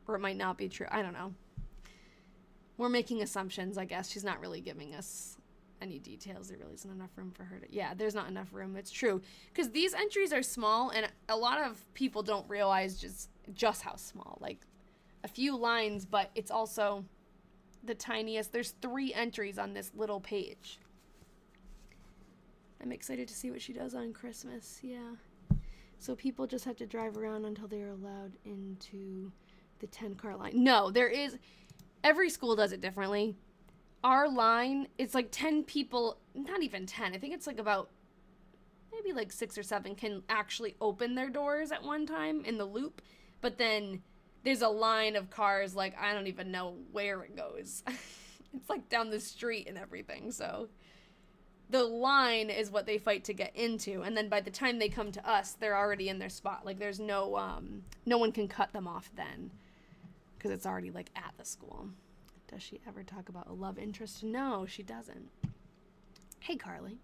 [SPEAKER 1] Or it might not be true. I don't know. We're making assumptions, I guess. She's not really giving us any details. There really isn't enough room for her to... Yeah, there's not enough room. It's true. Because these entries are small, and a lot of people don't realize just how small. Like, a few lines, but it's also the tiniest. There's 3 entries on this little page. I'm excited to see what she does on Christmas. Yeah. So people just have to drive around until they're allowed into the 10-car line. No, there is... Every school does it differently. Our line, it's like 10 people, not even 10. I think it's like about maybe like 6 or 7 can actually open their doors at one time in the loop. But then there's a line of cars, like, I don't even know where it goes. It's like down the street and everything. So the line is what they fight to get into. And then by the time they come to us, they're already in their spot. Like there's no one can cut them off then. Because it's already, like, at the school. Does she ever talk about a love interest? No, she doesn't. Hey, Carly.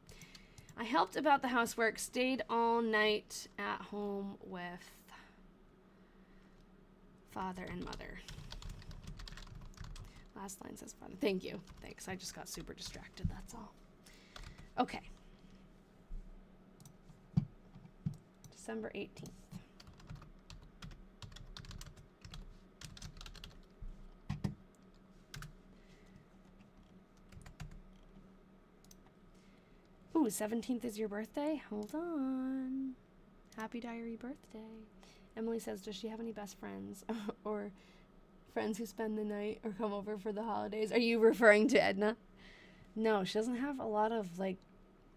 [SPEAKER 1] I helped about the housework, stayed all night at home with father and mother. Last line says father. Thank you. Thanks. I just got super distracted, that's all. Okay. December 18th. Ooh, 17th is your birthday? Hold on. Happy diary birthday. Emily says, does she have any best friends or friends who spend the night or come over for the holidays? Are you referring to Edna? No, she doesn't have a lot of, like,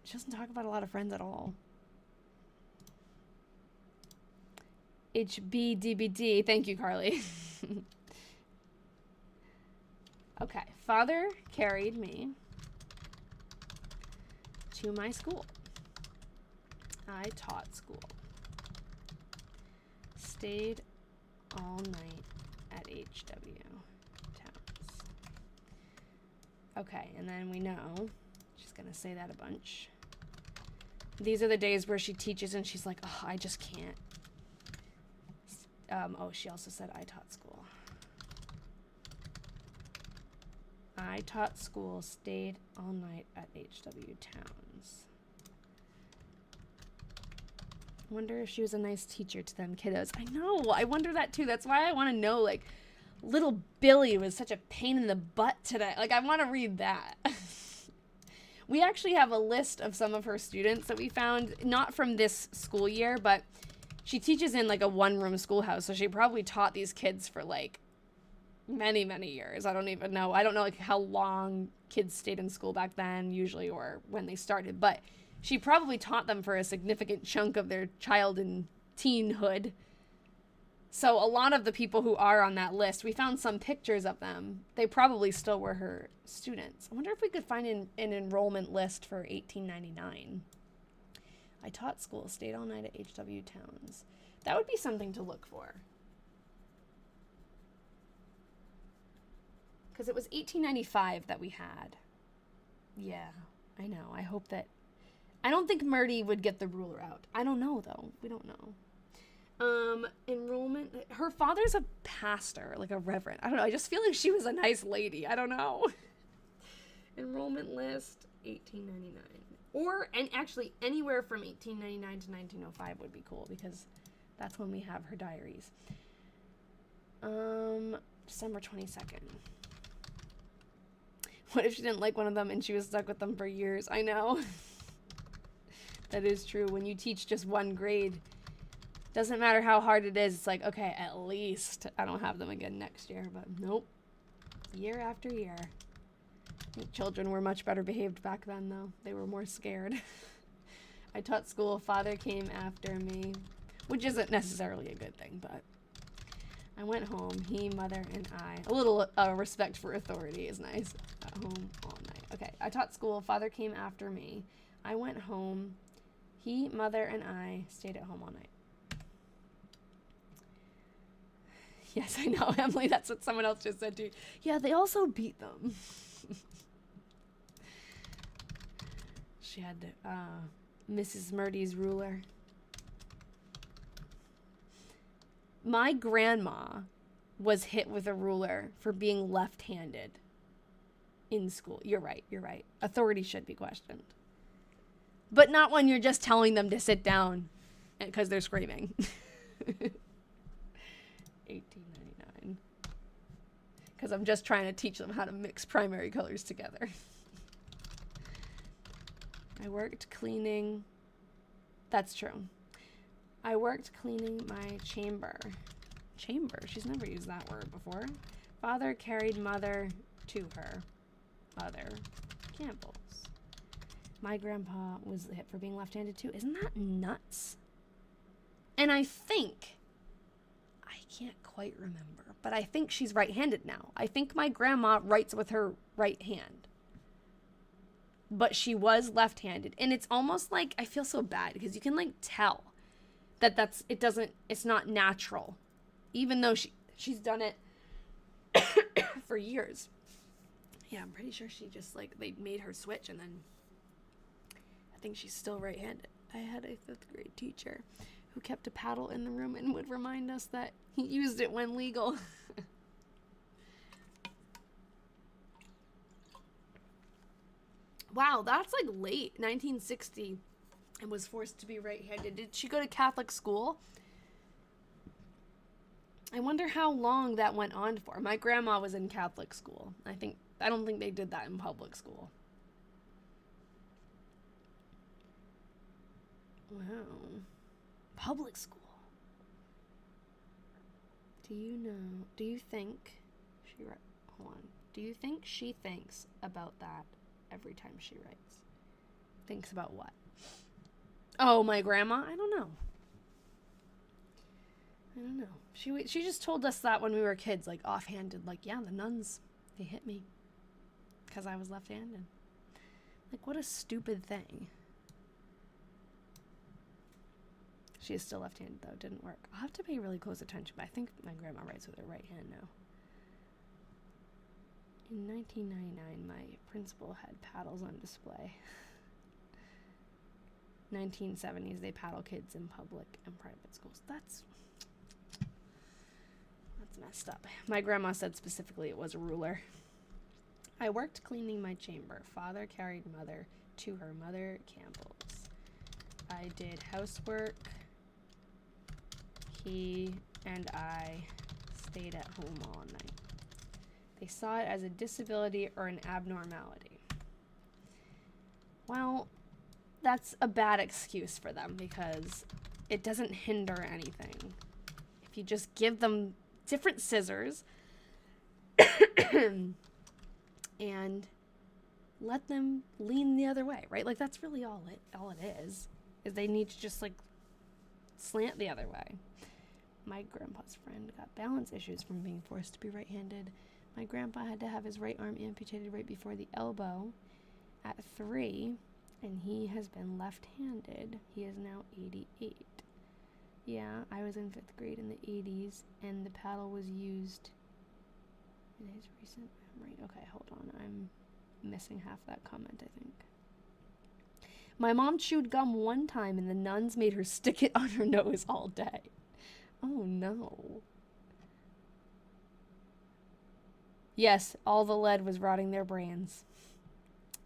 [SPEAKER 1] she doesn't talk about a lot of friends at all. HBDBD. Thank you, Carly. Okay. Father carried me to my school. I taught school. Stayed all night at HW Towns. Okay, and then we know she's gonna say that a bunch. These are the days where she teaches and she's like, oh, I just can't. Oh, she also said I taught school. I taught school, stayed all night at HW Towns. Wonder if she was a nice teacher to them kiddos. I know, I wonder that too. That's why I want to know, like, little Billy was such a pain in the butt today. Like, I want to read that. We actually have a list of some of her students that we found, not from this school year, but she teaches in, like, a one-room schoolhouse, so she probably taught these kids for, like, many, many years. I don't even know. I don't know, like, how long kids stayed in school back then, usually, or when they started, but she probably taught them for a significant chunk of their child and teenhood. So a lot of the people who are on that list, we found some pictures of them. They probably still were her students. I wonder if we could find an enrollment list for 1899. I taught school, stayed all night at HW Towns. That would be something to look for. Because it was 1895 that we had. Yeah, I know. I hope that... I don't think Myrtie would get the ruler out. I don't know, though. We don't know. Enrollment... Her father's a pastor, like a reverend. I don't know. I just feel like she was a nice lady. I don't know. Enrollment list, 1899. Or, and actually, anywhere from 1899 to 1905 would be cool, because that's when we have her diaries. December 22nd. What if she didn't like one of them and she was stuck with them for years? I know. That is true. When you teach just one grade, doesn't matter how hard it is. It's like, okay, at least I don't have them again next year. But nope. Year after year. I think children were much better behaved back then, though. They were more scared. I taught school. Father came after me, which isn't necessarily a good thing, but I went home. He, mother, and I. A little respect for authority is nice. At home all night. Okay, I taught school. Father came after me. I went home. He, mother, and I stayed at home all night. Yes, I know, Emily. That's what someone else just said too. Yeah, they also beat them. She had Mrs. Myrtie's ruler. My grandma was hit with a ruler for being left-handed in school. You're right. Authority should be questioned. But not when you're just telling them to sit down because they're screaming. 1899. Because I'm just trying to teach them how to mix primary colors together. I worked cleaning. That's true. I worked cleaning my chamber. Chamber? She's never used that word before. Father carried mother to her. Mother Campbell's. My grandpa was hit for being left-handed too. Isn't that nuts? And I can't quite remember, but I think she's right-handed now. I think my grandma writes with her right hand. But she was left-handed. And it's almost like, I feel so bad because you can like tell that it's not natural. Even though she's done it for years. Yeah, I'm pretty sure she just like, they made her switch and then I think she's still right-handed. I had a 5th grade teacher who kept a paddle in the room and would remind us that he used it when legal. Wow, that's like late 1960 and was forced to be right-handed. Did she go to Catholic school? I wonder how long that went on for. My grandma was in Catholic school. I don't think they did that in public school. Wow. Public school. Do you think she thinks about that every time she writes? Thinks about what? Oh, my grandma? I don't know. She just told us that when we were kids, like offhanded, like, yeah, the nuns, they hit me because I was left-handed. Like, what a stupid thing. She is still left-handed, though. It didn't work. I'll have to pay really close attention, but I think my grandma writes with her right hand now. In 1999, my principal had paddles on display. 1970s, they paddle kids in public and private schools. That's messed up. My grandma said specifically it was a ruler. I worked cleaning my chamber. Father carried mother to her. Mother Campbell's. I did housework. He and I stayed at home all night. They saw it as a disability or an abnormality. Well, that's a bad excuse for them because it doesn't hinder anything. If you just give them different scissors and let them lean the other way, right? Like, that's really all it is they need to just like slant the other way. My grandpa's friend got balance issues from being forced to be right-handed. My grandpa had to have his right arm amputated right before the elbow at 3, and he has been left-handed. He is now 88. Yeah, I was in 5th grade in the 80s, and the paddle was used in his recent memory. Okay, hold on. I'm missing half that comment, I think. My mom chewed gum one time, and the nuns made her stick it on her nose all day. Oh, no. Yes, all the lead was rotting their brains.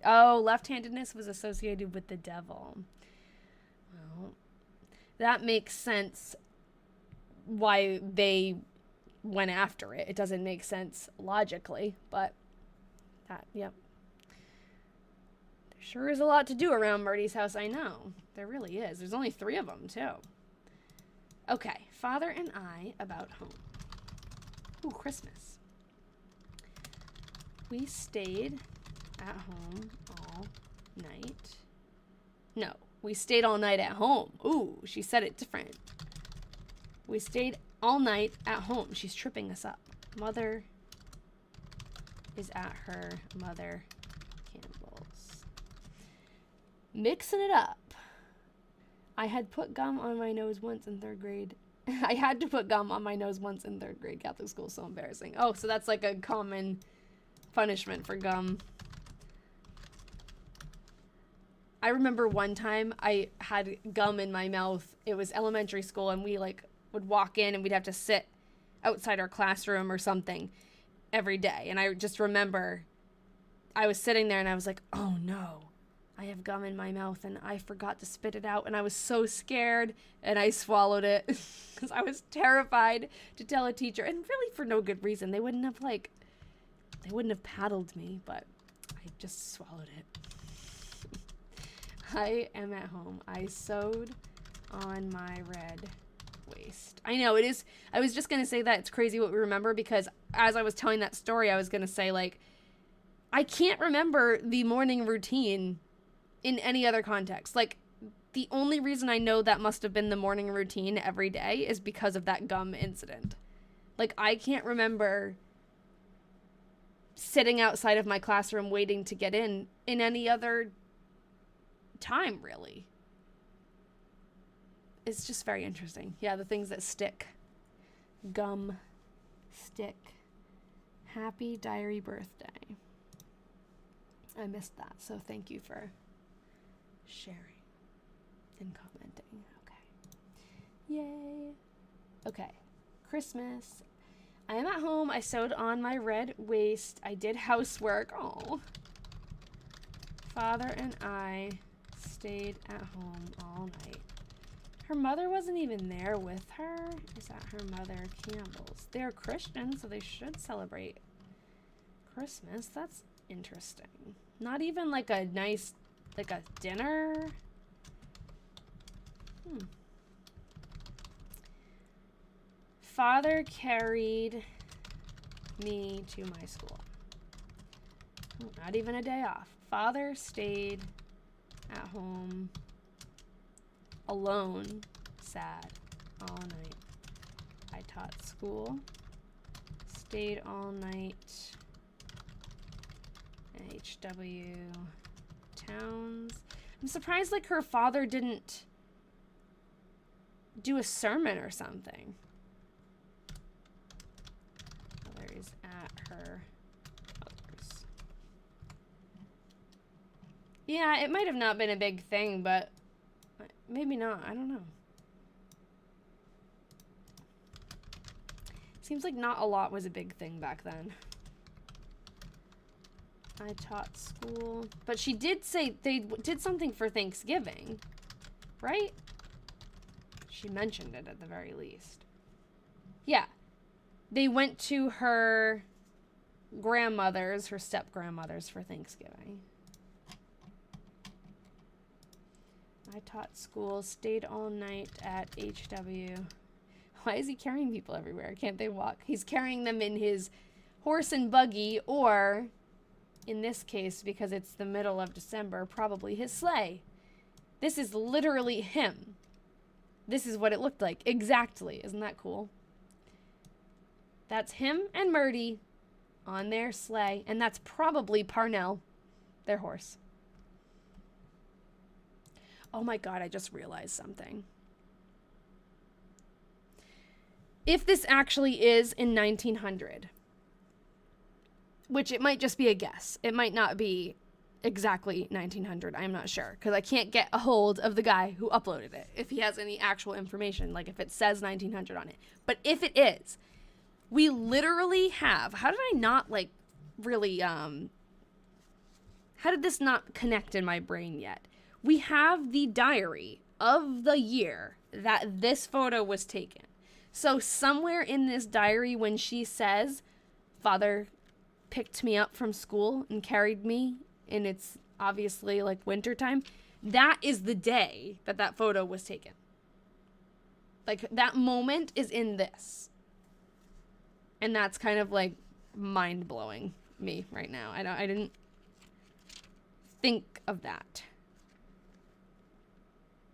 [SPEAKER 1] Oh, left-handedness was associated with the devil. Well, that makes sense why they went after it. It doesn't make sense logically, but that, yep. There sure is a lot to do around Myrtie's house, I know. There really is. There's only 3 of them, too. Okay, Father and I about home. Ooh, Christmas. We stayed at home all night. No, we stayed all night at home. Ooh, she said it different. We stayed all night at home. She's tripping us up. Mother is at her Mother Campbell's. Mixing it up. I had put gum on my nose once in 3rd grade. I had to put gum on my nose once in 3rd grade. Catholic school, so embarrassing. Oh, so that's like a common punishment for gum. I remember one time I had gum in my mouth. It was elementary school, and we like would walk in and we'd have to sit outside our classroom or something every day. And I just remember I was sitting there and I was like, oh no, I have gum in my mouth and I forgot to spit it out. And I was so scared and I swallowed it because I was terrified to tell a teacher, and really for no good reason. They wouldn't have paddled me, but I just swallowed it. I am at home. I sewed on my red waist. I know it is. I was just going to say that it's crazy what we remember, because as I was telling that story, I was going to say, like, I can't remember the morning routine in any other context. Like, the only reason I know that must have been the morning routine every day is because of that gum incident. Like, I can't remember sitting outside of my classroom waiting to get in any other time, really. It's just very interesting. Yeah, the things that stick. Gum stick. Happy diary birthday. I missed that, so thank you for sharing and commenting. Okay. Yay. Okay. Christmas. I am at home. I sewed on my red waist. I did housework. Oh. Father and I stayed at home all night. Her mother wasn't even there with her. Is that her mother, Campbell's? They're Christian, so they should celebrate Christmas. That's interesting. Not even like a nice, like a dinner. Father carried me to my school. Not even a day off. Father stayed at home alone, sad, all night. I taught school, stayed all night at HW Towns. I'm surprised like her father didn't do a sermon or something. Mother is at her mother's. Yeah, it might have not been a big thing, but maybe not. I don't know. Seems like not a lot was a big thing back then. I taught school. But she did say they did something for Thanksgiving, right? She mentioned it at the very least. Yeah. They went to her grandmother's, her step-grandmother's for Thanksgiving. I taught school, stayed all night at HW. Why is he carrying people everywhere? Can't they walk? He's carrying them in his horse and buggy, or, in this case, because it's the middle of December, probably his sleigh. This is literally him. This is what it looked like. Exactly. Isn't that cool? That's him and Myrtie on their sleigh, and that's probably Parnell, their horse. Oh my God, I just realized something. If this actually is in 1900, which it might just be a guess. It might not be exactly 1900. I'm not sure, because I can't get a hold of the guy who uploaded it if he has any actual information, like if it says 1900 on it. But if it is, we literally have, how did I not like really, how did this not connect in my brain yet? We have the diary of the year that this photo was taken. So somewhere in this diary, when she says, Father picked me up from school and carried me, and it's obviously like wintertime, that is the day that that photo was taken. Like, that moment is in this. And that's kind of like mind-blowing me right now. I didn't think of that.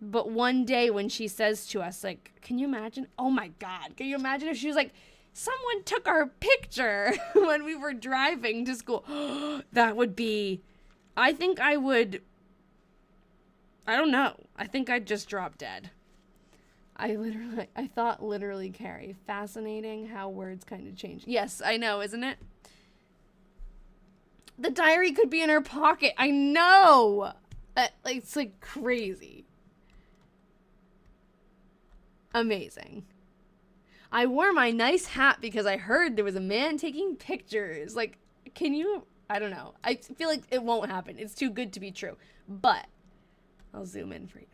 [SPEAKER 1] But one day when she says to us, like, can you imagine? Oh my God. Can you imagine if she was like, someone took our picture when we were driving to school? That would be, I think I would I don't know. I think I'd just drop dead. I thought literally, Carrie. Fascinating how words kind of change. Yes, I know, isn't it? The diary could be in her pocket. I know. It's like crazy. Amazing. I wore my nice hat because I heard there was a man taking pictures. Like, can you? I don't know. I feel like it won't happen. It's too good to be true. But I'll zoom in for you.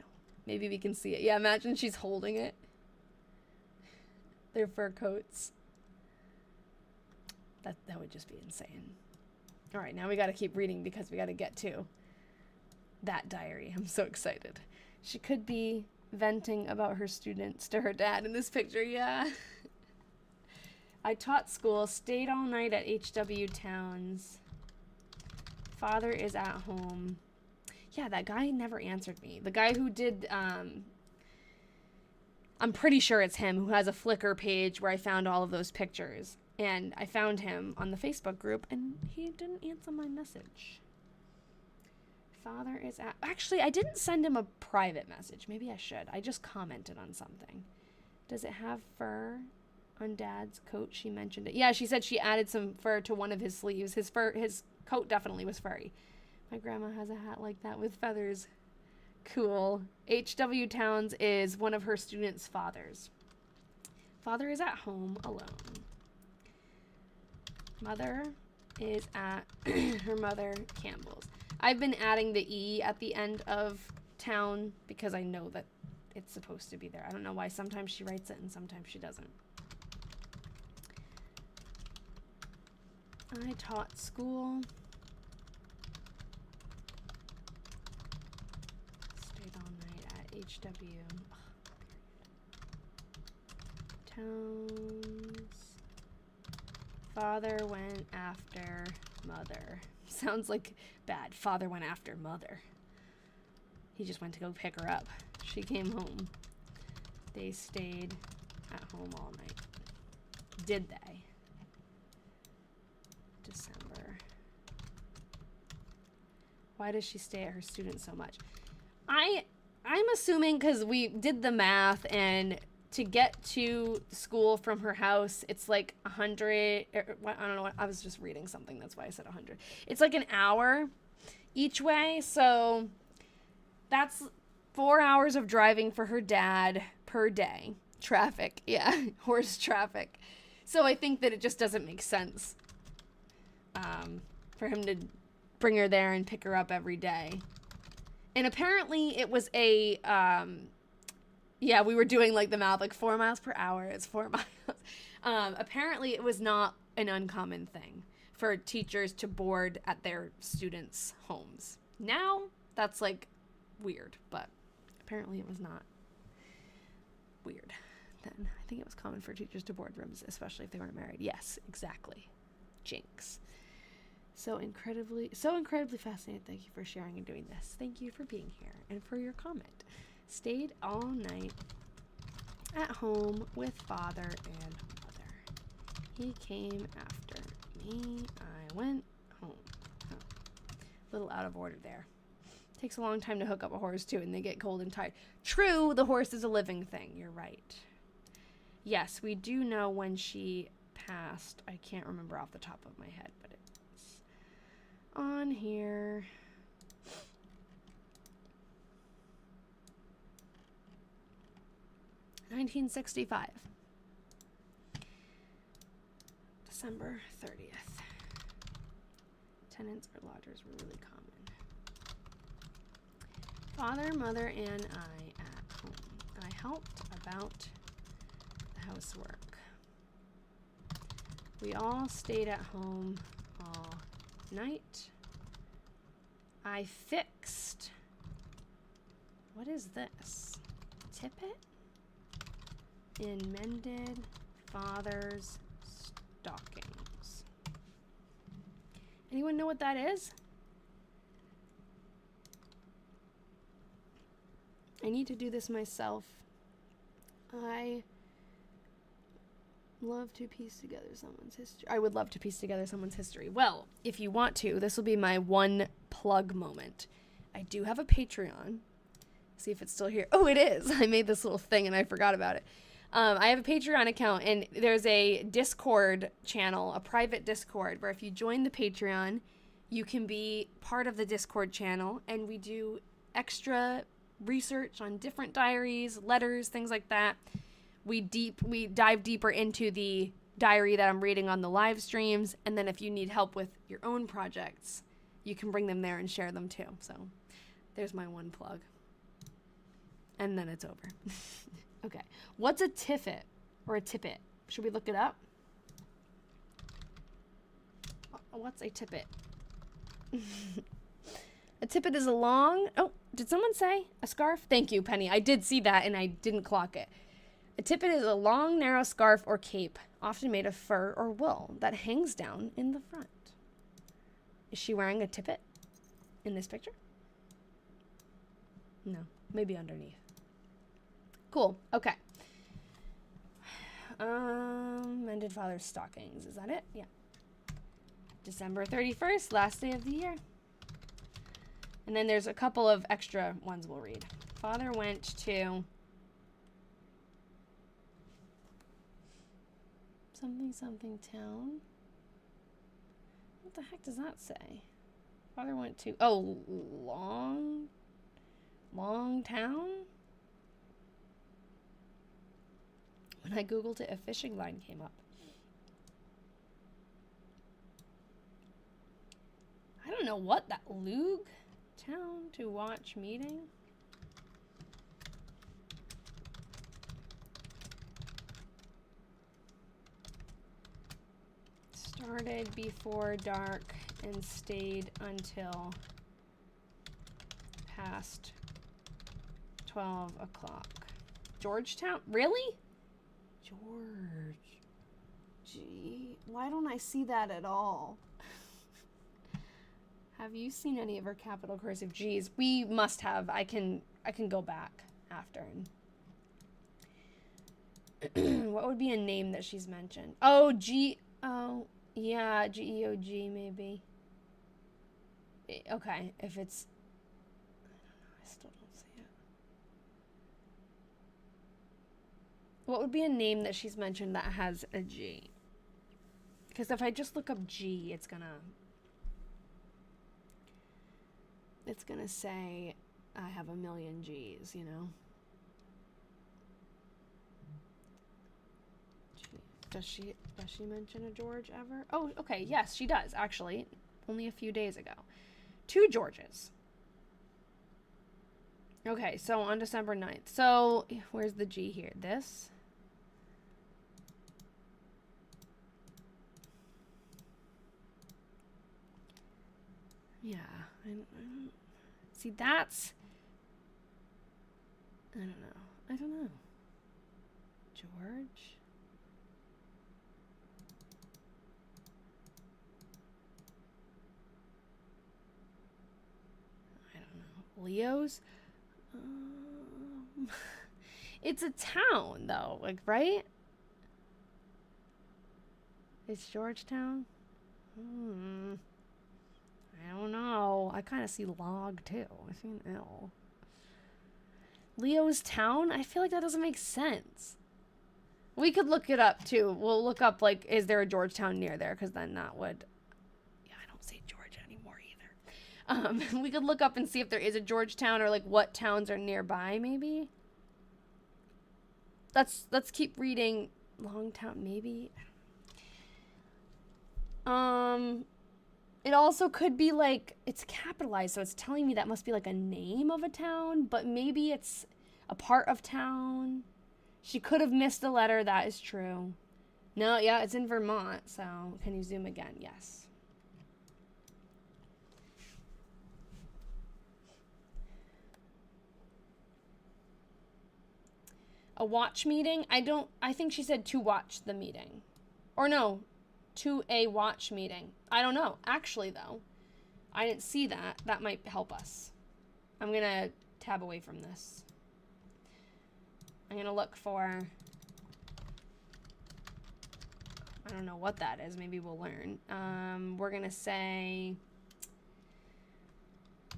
[SPEAKER 1] Maybe we can see it. Yeah, imagine she's holding it. Their fur coats. That would just be insane. All right, now we got to keep reading because we got to get to that diary. I'm so excited. She could be venting about her students to her dad in this picture. Yeah. I taught school, stayed all night at H.W. Towns. Father is at home. Yeah, that guy never answered me. The guy who did, I'm pretty sure it's him, who has a Flickr page where I found all of those pictures. And I found him on the Facebook group, and he didn't answer my message. Father is at... Actually, I didn't send him a private message. Maybe I should. I just commented on something. Does it have fur on Dad's coat? She mentioned it. Yeah, she said she added some fur to one of his sleeves. His coat definitely was furry. My grandma has a hat like that with feathers. Cool. H.W. Towns is one of her students' fathers. Father is at home alone. Mother is at her mother Campbell's. I've been adding the E at the end of town because I know that it's supposed to be there. I don't know why. Sometimes she writes it and sometimes she doesn't. I taught school. Stayed all night at HW. Towns. Father went after mother. Sounds like bad. Father went after mother. He just went to go pick her up. She came home. They stayed at home all night. Did they? December. Why does she stay at her student so much? I'm assuming because we did the math, and to get to school from her house, it's like 100. I don't know. I was just reading something. That's why I said 100. It's like an hour each way. So that's 4 hours of driving for her dad per day. Traffic. Yeah. Horse traffic. So I think that it just doesn't make sense for him to bring her there and pick her up every day. And apparently it was a... yeah, we were doing like the math, like 4 miles per hour. It's 4 miles. Apparently it was not an uncommon thing for teachers to board at their students' homes. Now, that's like weird, but apparently it was not weird then. I think it was common for teachers to board rooms, especially if they weren't married. Yes, exactly. Jinx. So incredibly fascinated. Thank you for sharing and doing this. Thank you for being here and for your comment. Stayed all night at home with father and mother. He came after me. I went home. Oh. Little out of order there. Takes a long time to hook up a horse too, and they get cold and tired. True, the horse is a living thing. You're right. Yes, we do know when she passed. I can't remember off the top of my head, but it's on here. $1965. December 30th. Tenants or lodgers were really common. Father, mother, and I at home. I helped about the housework. We all stayed at home all night. I fixed. What is this? Tippet? In mended father's stockings. Anyone know what that is? I need to do this myself. I love to piece together someone's history. I would love to piece together someone's history. Well, if you want to, this will be my one plug moment. I do have a Patreon. See if it's still here. Oh, it is. I made this little thing and I forgot about it. I have a Patreon account, and there's a Discord channel, a private Discord, where if you join the Patreon, you can be part of the Discord channel, and we do extra research on different diaries, letters, things like that. We dive deeper into the diary that I'm reading on the live streams, and then if you need help with your own projects, you can bring them there and share them too. So there's my one plug. And then it's over. Okay. What's a tiffet or a tippet? Should we look it up? What's a tippet? A tippet is a long... Oh, did someone say a scarf? Thank you, Penny. I did see that and I didn't clock it. A tippet is a long, narrow scarf or cape, often made of fur or wool, that hangs down in the front. Is she wearing a tippet in this picture? No, maybe underneath. Cool. Okay. Mended father's stockings. Is that it? Yeah. December 31st, last day of the year. And then there's a couple of extra ones we'll read. Father went to something town. What the heck does that say? Father went to long town? When I googled it, a fishing line came up. I don't know what that Lug town to watch meeting. Started before dark and stayed until past 12 o'clock. Georgetown? Really? George. Gee, why don't I see that at all? Have you seen any of her capital cursive G's? We must have. I can go back after. What would be a name that she's mentioned? Oh, yeah, Geog maybe. Okay, if it's... I don't know, I still don't see it. What would be a name that she's mentioned that has a G? Because if I just look up G, it's gonna say I have a million G's, you know? Does she mention a George ever? Oh, okay, yes, she does, actually. Only a few days ago. 2 Georges. Okay, so on December 9th. So, where's the G here? This? Yeah, I don't see, that's... I don't know. George? Leo's? It's a town, though, like, right? It's Georgetown? I don't know. I kind of see log, too. I see an L. Leo's town? I feel like that doesn't make sense. We could look it up, too. We'll look up, like, is there a Georgetown near there? Because then that would... Yeah, I don't say Georgia anymore either. We could look up and see if there is a Georgetown or, like, what towns are nearby, maybe. Let's keep reading. Longtown, maybe. It also could be, like, it's capitalized, so it's telling me that must be, like, a name of a town, but maybe it's a part of town. She could have missed a letter, that is true. No, yeah, it's in Vermont, so can you zoom again? Yes. A watch meeting? I think she said to watch the meeting. Or no, to a watch meeting. I don't know. Actually, though, I didn't see that. That might help us. I'm going to tab away from this. I'm going to look for... I don't know what that is. Maybe we'll learn. We're going to say...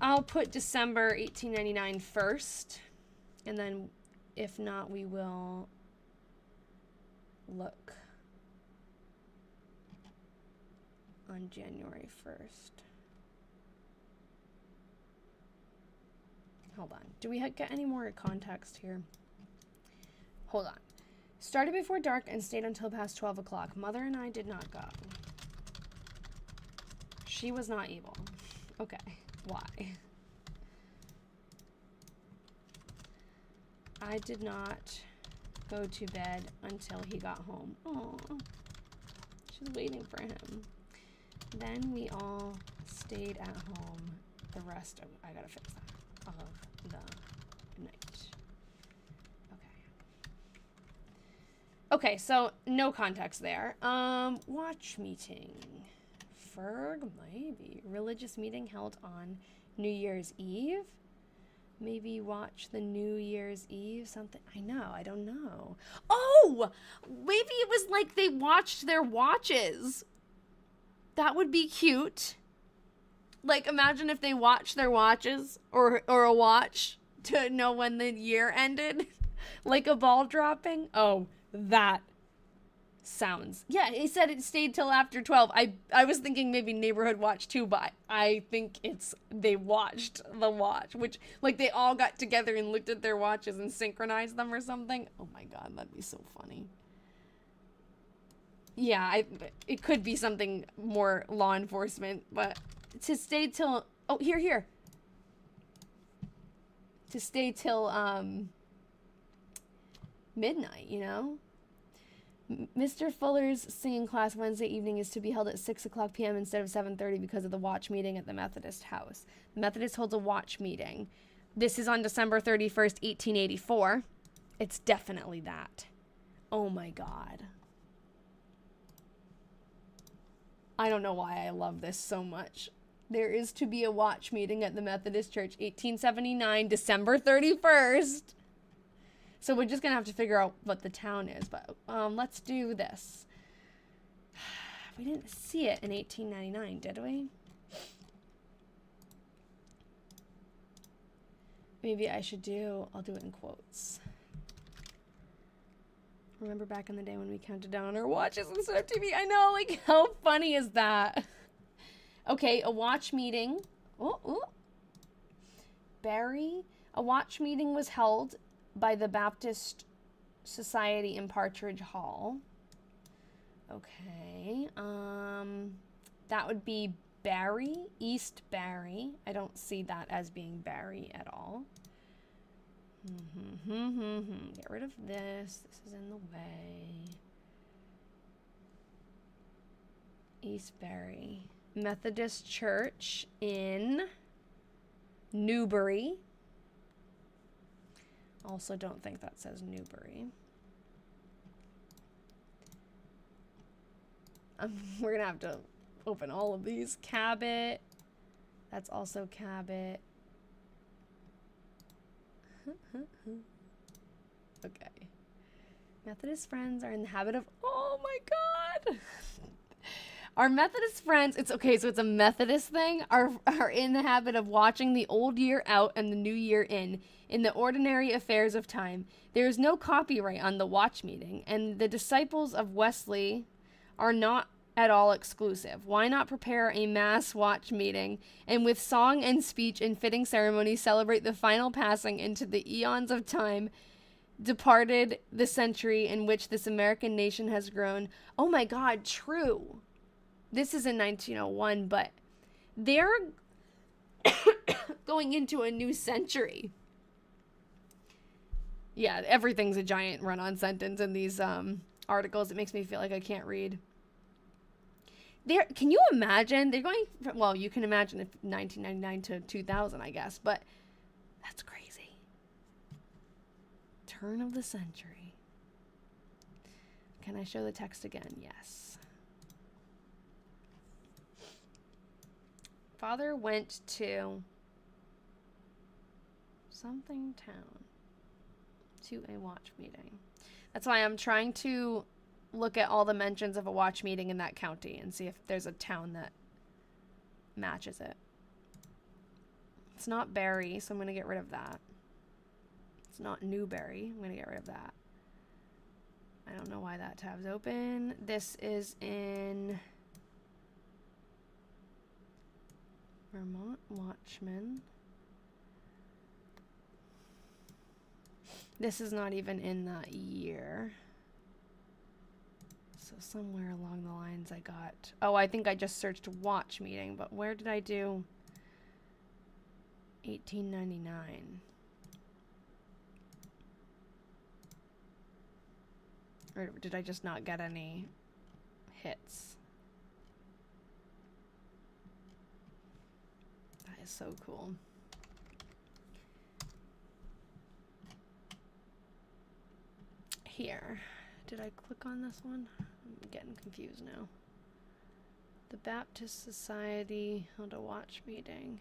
[SPEAKER 1] I'll put December 1899 first. And then if not, we will look on January 1st. Hold on. Do we get any more context here? Hold on. Started before dark and stayed until past 12 o'clock. Mother and I did not go. She was not able. Okay. Why? I did not go to bed until he got home. Oh, she's waiting for him. Then we all stayed at home the rest of, I gotta fix that, of the night. Okay, so no context there. Watch meeting. Ferg, maybe. Religious meeting held on New Year's Eve. Maybe watch the New Year's Eve something. I know, I don't know. Oh, maybe it was like they watched their watches. That would be cute. Like, imagine if they watched their watches or a watch to know when the year ended. Like a ball dropping. Oh, that sounds. Yeah, he said it stayed till after 12. I was thinking maybe neighborhood watch too, but I think it's they watched the watch, which like they all got together and looked at their watches and synchronized them or something. Oh my god, that'd be so funny. Yeah, it could be something more law enforcement, but to stay till here. To stay till midnight, you know? Mr. Fuller's singing class Wednesday evening is to be held at 6 o'clock p.m. instead of 7:30 because of the watch meeting at the Methodist house. The Methodist holds a watch meeting. This is on December 31st, 1884. It's definitely that. Oh my god. I don't know why I love this so much. There is to be a watch meeting at the Methodist Church, 1879, December 31st. So we're just going to have to figure out what the town is. But let's do this. We didn't see it in 1899, did we? Maybe I should I'll do it in quotes. Remember back in the day when we counted down on our watches instead of TV? I know, like, how funny is that? Okay, a watch meeting. Barry. A watch meeting was held by the Baptist Society in Partridge Hall. Okay. That would be Barry, East Barry. I don't see that as being Barry at all. Get rid of this. This is in the way. East Barry. Methodist Church in Newbury. Also don't think that says Newbury. We're gonna have to open all of these. Cabot. That's also Cabot. Okay. Methodist friends are in the habit of... Oh my god! Our Methodist friends... It's okay, so it's a Methodist thing. Are in the habit of watching the old year out and the new year in the ordinary affairs of time. There is no copyright on the watch meeting, and the disciples of Wesley are not at all exclusive. Why not prepare a mass watch meeting and with song and speech and fitting ceremony celebrate the final passing into the eons of time departed the century in which this American nation has grown. Oh my god, true. This is in 1901, but they're going into a new century. Yeah, everything's a giant run-on sentence in these articles. It makes me feel like I can't read. Can you imagine? They're going from, well, you can imagine if 1999 to 2000, I guess, but that's crazy. Turn of the century. Can I show the text again? Yes. Father went to something town to a watch meeting. That's why I'm trying to look at all the mentions of a watch meeting in that county and see if there's a town that matches it. It's not Barry, so I'm going to get rid of that. It's not Newberry. I'm gonna get rid of that. I don't know why that tab's open. This is in Vermont Watchman. This is not even in that year. So somewhere along the lines I got... Oh, I think I just searched watch meeting, but where did I do 1899? Or did I just not get any hits? That is so cool. Here. Did I click on this one? I'm getting confused now. The Baptist Society held a watch meeting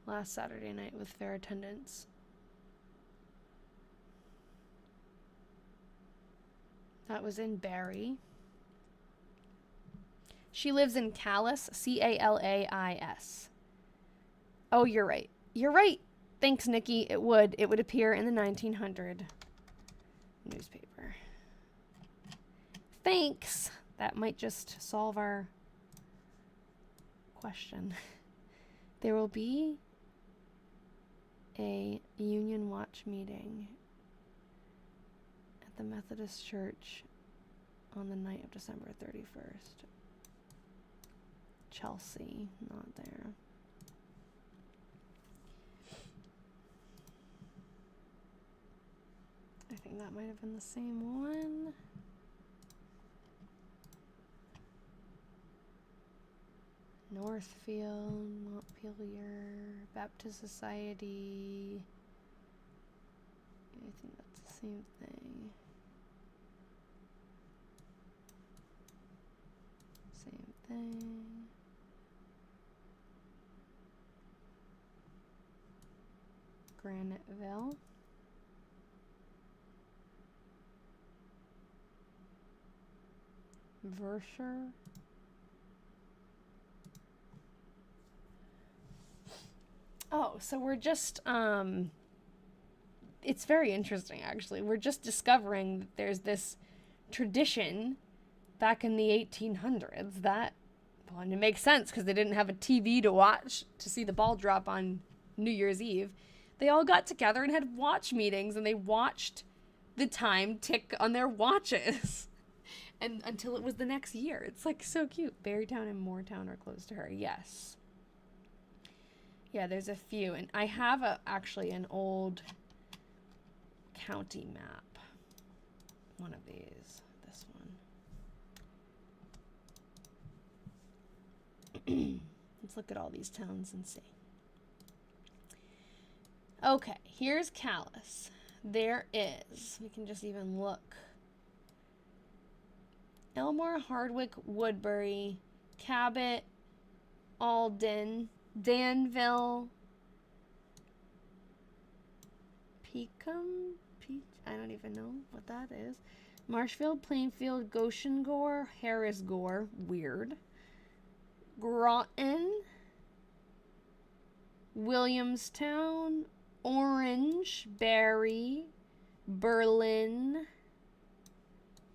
[SPEAKER 1] last Saturday night with fair attendance. That was in Barrie. She lives in Calais, C-A-L-A-I-S. Oh, you're right. You're right. Thanks, Nikki. It would appear in the 1900 newspaper. Thanks. That might just solve our question. There will be a Union Watch meeting at the Methodist Church on the night of December 31st. Chelsea, not there. I think that might have been the same one. Northfield, Montpelier, Baptist Society. I think that's the same thing. Same thing. Graniteville. Verscher. Oh, so we're just, it's very interesting, actually. We're just discovering that there's this tradition back in the 1800s that, well, and it makes sense because they didn't have a TV to watch to see the ball drop on New Year's Eve. They all got together and had watch meetings, and they watched the time tick on their watches. And until it was the next year. It's like so cute. Barrytown and Moortown are close to her. Yes. Yeah, there's a few. And I have actually an old county map. One of these. This one. Let's look at all these towns and see. Okay, here's Calais. There is. We can just even look. Elmore, Hardwick, Woodbury, Cabot, Alden, Danville, Peacom, I don't even know what that is. Marshfield, Plainfield, Goshen Gore, Harris Gore, weird. Groton, Williamstown, Orange, Barrie, Berlin,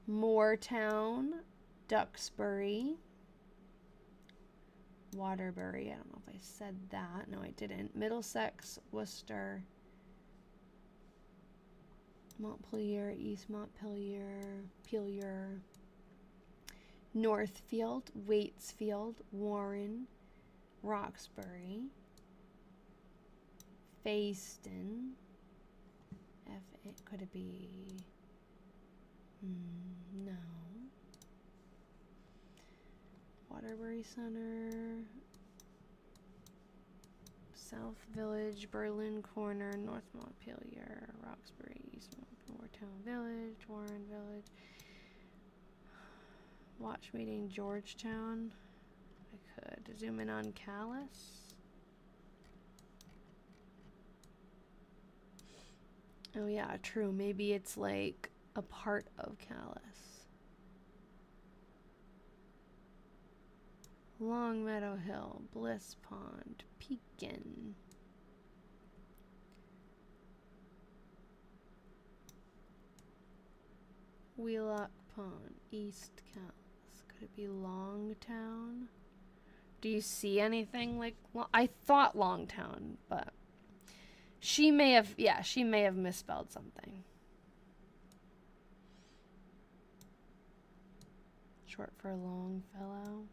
[SPEAKER 1] Moortown, Duxbury, Waterbury, I don't know if I said that. No, I didn't. Middlesex, Worcester, Montpelier, East Montpelier, Pelier, Northfield, Waitsfield, Warren, Roxbury, Fayston, could it be? No. Waterbury Center, South Village, Berlin Corner, North Montpelier, Roxbury, East Moortown Village, Warren Village, watch meeting, Georgetown. I could zoom in on Calais. Oh yeah, true. Maybe it's like a part of Calais. Longmeadow Hill, Bliss Pond, Pekin, Wheelock Pond, East Calais. Could it be Longtown? Do you see anything like... I thought Longtown, but... She may have... Yeah, she may have misspelled something. Short for Longfellow.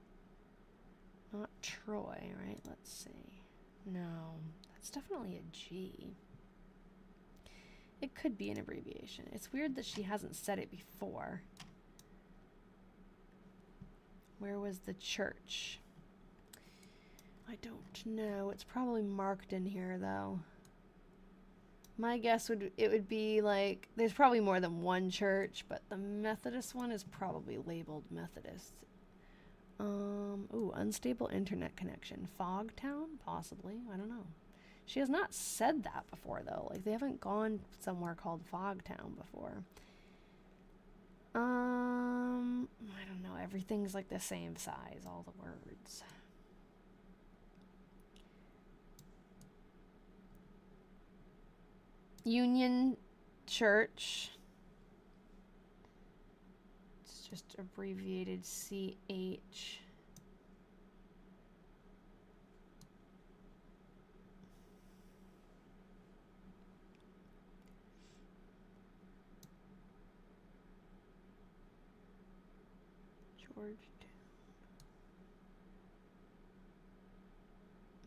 [SPEAKER 1] Not Troy, right? Let's see. No, that's definitely a G. It could be an abbreviation. It's weird that she hasn't said it before. Where was the church? I don't know. It's probably marked in here, though. My guess would be like, there's probably more than one church, but the Methodist one is probably labeled Methodist. Ooh, unstable internet connection. Fogtown? Possibly. I don't know. She has not said that before, though. Like, they haven't gone somewhere called Fogtown before. I don't know. Everything's like the same size, all the words. Union Church. It's just abbreviated CH. Georgetown.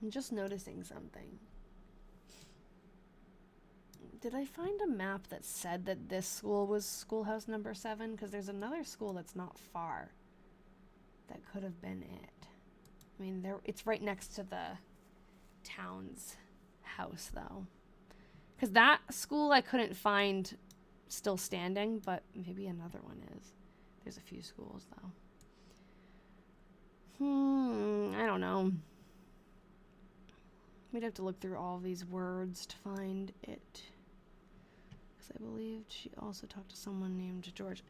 [SPEAKER 1] I'm just noticing something. Did I find a map that said that this school was schoolhouse number 7? Because there's another school that's not far. That could have been it. I mean, it's right next to the town's house, though. Because that school I couldn't find still standing, but maybe another one is. There's a few schools, though. I don't know. We'd have to look through all these words to find it. I believed she also talked to someone named George.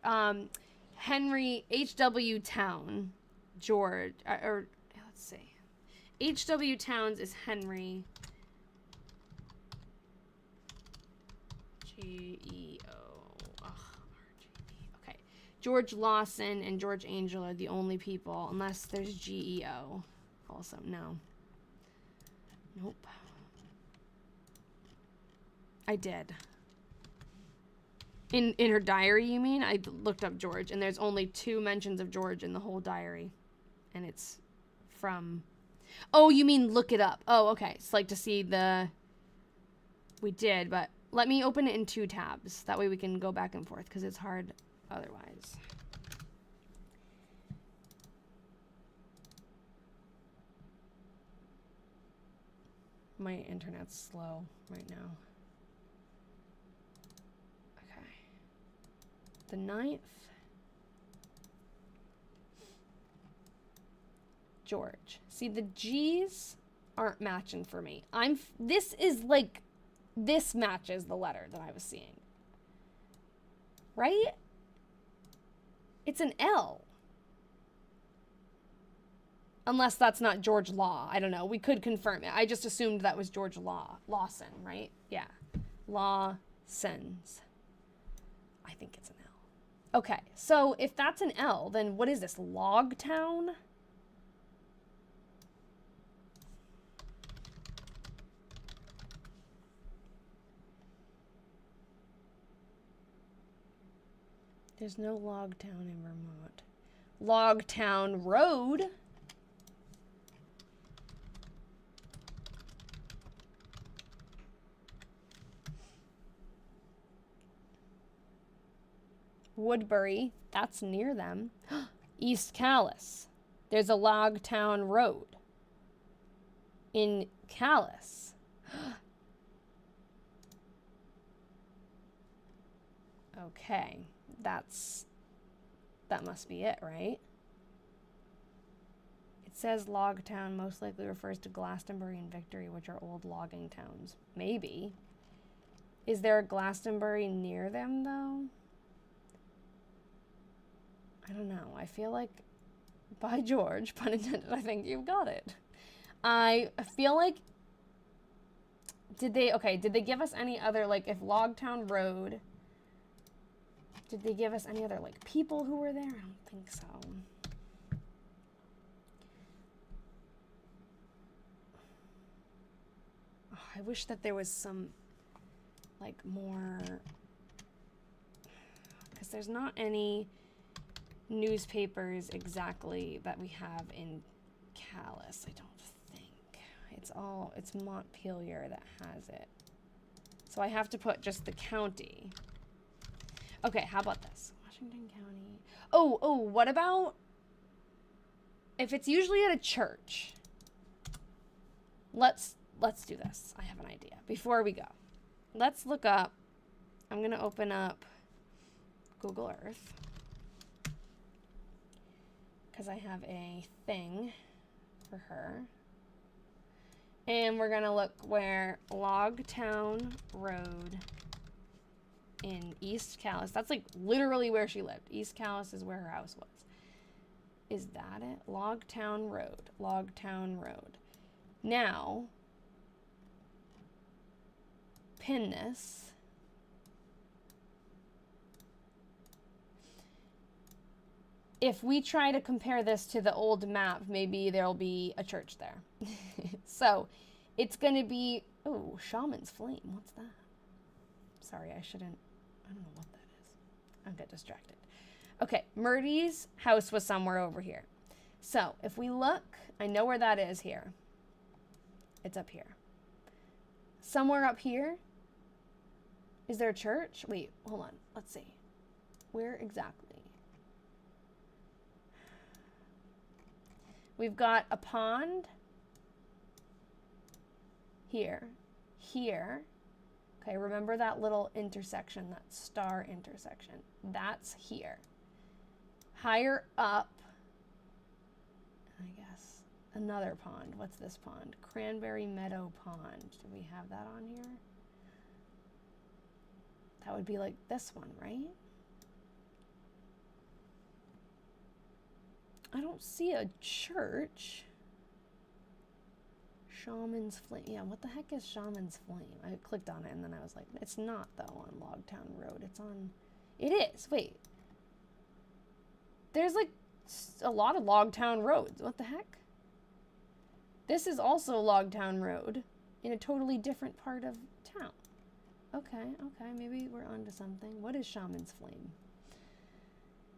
[SPEAKER 1] Henry H.W. Town. George. Let's see. H.W. Towns is Henry. G-E-O. R-G-E. Okay. George Lawson and George Angel are the only people, unless there's G-E-O. Also, no. Nope. I did. In her diary, you mean? I looked up George, and there's only 2 mentions of George in the whole diary. And it's from... Oh, you mean look it up. Oh, okay. It's like to see the... We did, but let me open it in 2 tabs. That way we can go back and forth, because it's hard otherwise. My internet's slow right now. The 9th. George. See, the G's aren't matching for me. This is like, this matches the letter that I was seeing. Right? It's an L. Unless that's not George Law. I don't know. We could confirm it. I just assumed that was George Lawson, right? Yeah. Lawsons. I think it's an L. Okay, so if that's an L, then what is this? Logtown? There's no Logtown in Vermont. Logtown Road? Woodbury, that's near them. East Calais. There's a Logtown Road in Calais. Okay, that must be it, right? It says Logtown most likely refers to Glastonbury and Victory, which are old logging towns. Maybe. Is there a Glastonbury near them, though? I don't know. I feel like, by George, pun intended, I think you've got it. I feel like, did they give us any other, like, if Logtown Road Did they give us any other, like, people who were there? I don't think so. Oh, I wish that there was some, like, more, because there's not any newspapers exactly that we have in Calais, I don't think. It's Montpelier that has it. So I have to put just the county. Okay, how about this? Washington County. Oh, what about if it's usually at a church? Let's do this. I have an idea. Before we go, let's look up. I'm going to open up Google Earth because I have a thing for her. And we're going to look where Logtown Road in East Calais. That's like literally where she lived. East Calais is where her house was. Is that it? Logtown Road. Logtown Road. Now, pin this. If we try to compare this to the old map, maybe there'll be a church there. So it's going to be, oh, Shaman's Flame. What's that? Sorry, I don't know what that is. I'll get distracted. Okay, Myrtie's house was somewhere over here. So if we look, I know where that is here. It's up here. Somewhere up here. Is there a church? Wait, hold on. Let's see. Where exactly? We've got a pond here, here. Okay, remember that little intersection, that star intersection. That's here. Higher up, I guess, another pond. What's this pond? Cranberry Meadow Pond. Do we have that on here? That would be like this one, right? I don't see a church. Shaman's Flame. Yeah, what the heck is Shaman's Flame? I clicked on it and then I was like, it's not though on Logtown Road. It's on, it is. Wait. There's like a lot of Logtown roads. What the heck? This is also Logtown Road in a totally different part of town. Okay, maybe we're onto something. What is Shaman's Flame?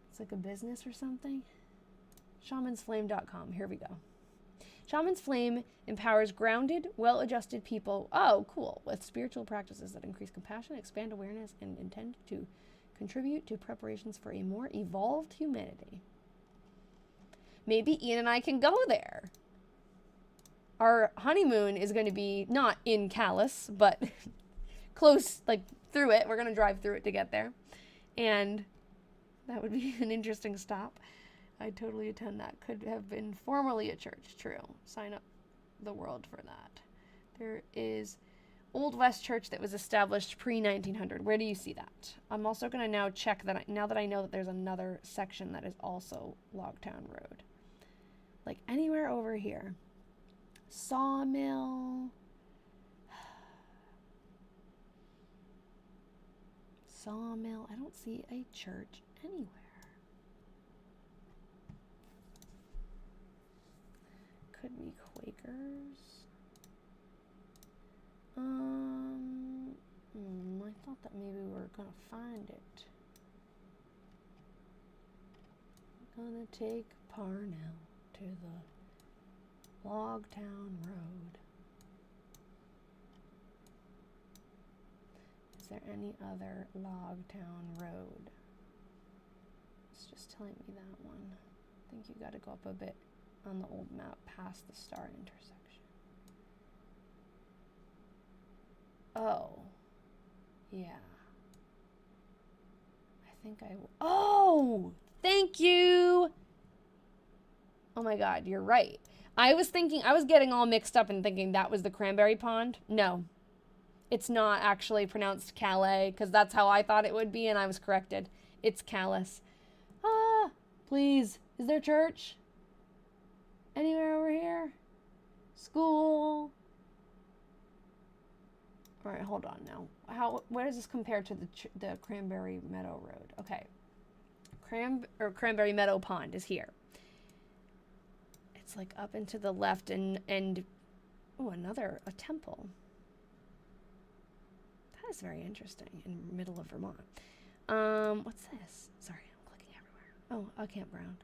[SPEAKER 1] It's like a business or something? Shamansflame.com. Here we go. Shaman's Flame empowers grounded, well-adjusted people, oh, cool, with spiritual practices that increase compassion, expand awareness, and intend to contribute to preparations for a more evolved humanity. Maybe Ian and I can go there. Our honeymoon is going to be not in Calais, but close, like through it. We're going to drive through it to get there. And that would be an interesting stop. I'd totally attend that. Could have been formerly a church. True. Sign up the world for that. There is Old West Church that was established pre-1900. Where do you see that? I'm also going to now check that, now that I know that there's another section that is also Logtown Road. Like anywhere over here. Sawmill. Sawmill. I don't see a church anywhere. Could be Quakers. I thought that maybe we were gonna find it. We're gonna take Parnell to the Logtown Road. Is there any other Logtown Road? It's just telling me that one. I think you gotta go up a bit on the old map past the star intersection. Oh. Yeah. I think I will. Oh! Thank you! Oh my god, you're right. I was getting all mixed up and thinking that was the Cranberry Pond. No. It's not actually pronounced Calais, because that's how I thought it would be, and I was corrected. It's Calais. Ah! Please. Is there church? Anywhere over here? School? All right, hold on now. Where does this compare to the Cranberry Meadow Road? Okay. Cranberry Meadow Pond is here. It's like up and to the left and oh, a temple. That is very interesting in the middle of Vermont. What's this? Sorry, I'm clicking everywhere. Oh, a campground.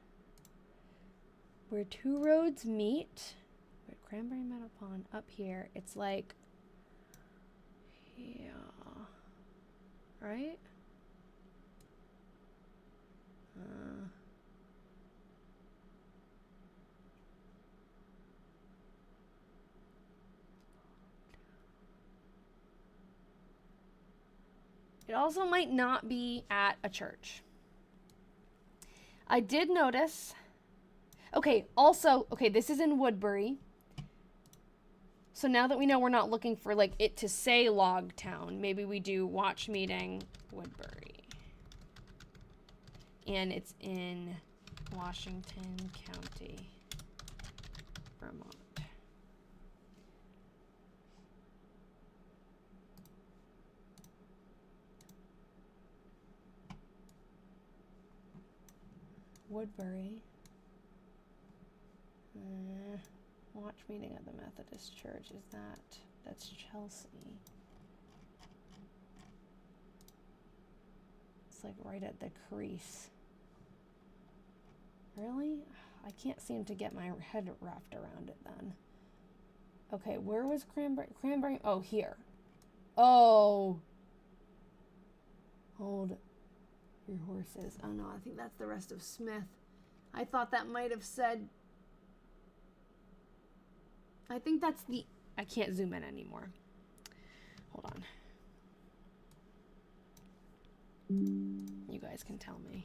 [SPEAKER 1] Where two roads meet. Wait, Cranberry Meadow Pond up here. It's like, yeah, right? It also might not be at a church. I did notice. Okay, also, okay, this is in Woodbury. So now that we know we're not looking for like it to say Logtown, maybe we do watch meeting Woodbury. And it's in Washington County, Vermont. Woodbury. Watch meeting at the Methodist Church. That's Chelsea. It's like right at the crease. Really? I can't seem to get my head wrapped around it then. Okay, where was Cranberry? Oh, here. Oh. Hold your horses. Oh no, I think that's the rest of Smith. I thought that might have said... I think that's the... I can't zoom in anymore. Hold on. You guys can tell me.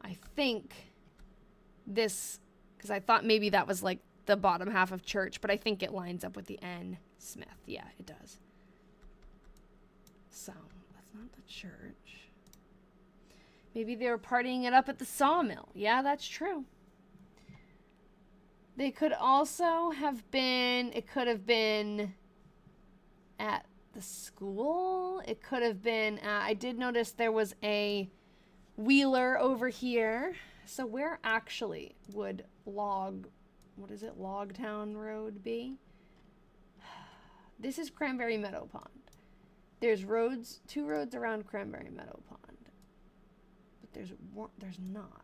[SPEAKER 1] I think this... Because I thought maybe that was like the bottom half of church, but I think it lines up with the N. Smith. Yeah, it does. So, that's not the church. Maybe they were partying it up at the sawmill. Yeah, that's true. They could also have been, it could have been at the school. It could have been, I did notice there was a Wheeler over here. So where actually would Logtown Road be? This is Cranberry Meadow Pond. There's two roads around Cranberry Meadow Pond. But there's not.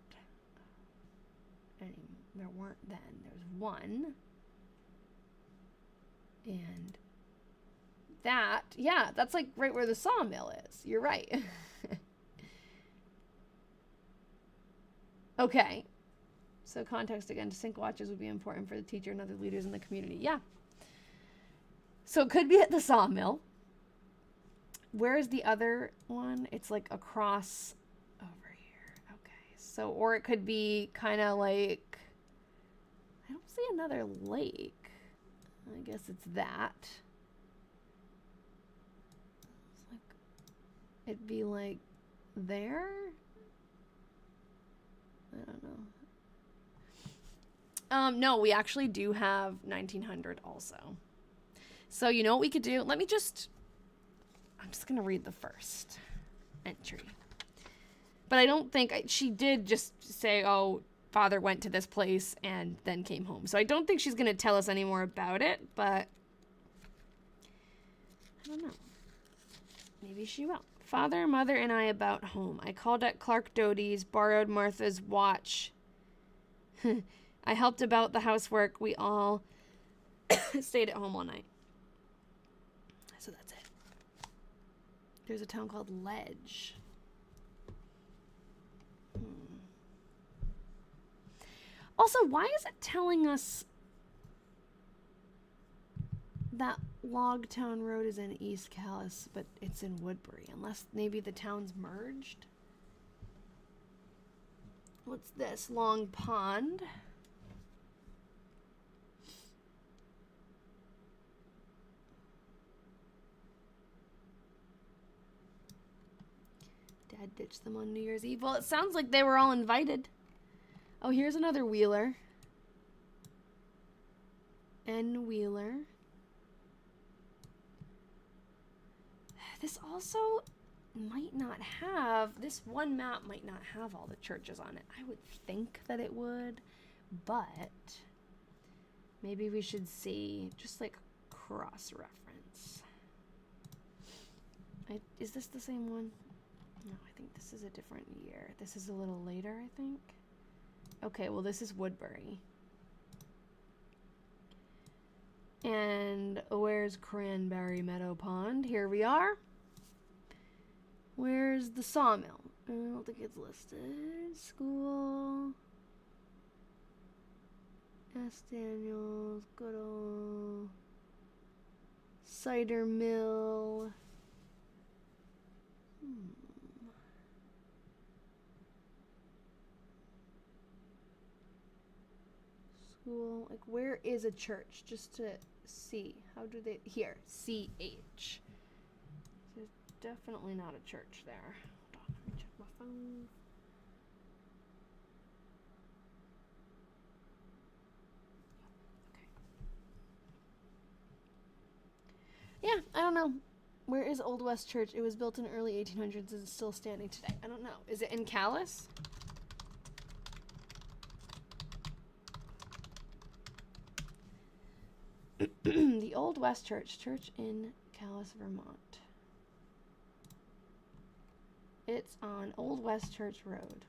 [SPEAKER 1] There weren't then. There's one. And that, yeah, that's like right where the sawmill is. You're right. Okay. So context again, to sync watches would be important for the teacher and other leaders in the community. Yeah. So it could be at the sawmill. Where's the other one? It's like across over here. Okay. So, or it could be kind of like, I don't see another lake. I guess it's that. It's like, it'd be like there. I don't know. No, we actually do have 1900 also. So you know what we could do? I'm just going to read the first entry. But I don't think, she did just say, oh, father went to this place and then came home. So I don't think she's going to tell us any more about it, but I don't know. Maybe she will. Father, mother, and I about home. I called at Clark Doty's, borrowed Martha's watch. I helped about the housework. We all stayed at home all night. So that's it. There's a town called Ledge. Also, why is it telling us that Logtown Road is in East Calais, but it's in Woodbury? Unless maybe the towns merged? What's this? Long Pond. Dad ditched them on New Year's Eve. Well, it sounds like they were all invited. Oh, here's another Wheeler. N. Wheeler. This also might not have, this one map might not have all the churches on it. I would think that it would, but maybe we should see, just like cross-reference. Is this the same one? No, I think this is a different year. This is a little later, I think. Okay, well this is Woodbury. And where's Cranberry Meadow Pond? Here we are. Where's the sawmill? I don't think it's listed. School. S. Daniels. Good old cider mill. School. Like, where is a church? Just to see. How do they... Here. CH. There's definitely not a church there. Hold on. Let me check my phone. Okay. Yeah, I don't know. Where is Old West Church? It was built in early 1800s. Is it still standing today? I don't know. Is it in Calais? The Old West Church. Church in Calais, Vermont. It's on Old West Church Road.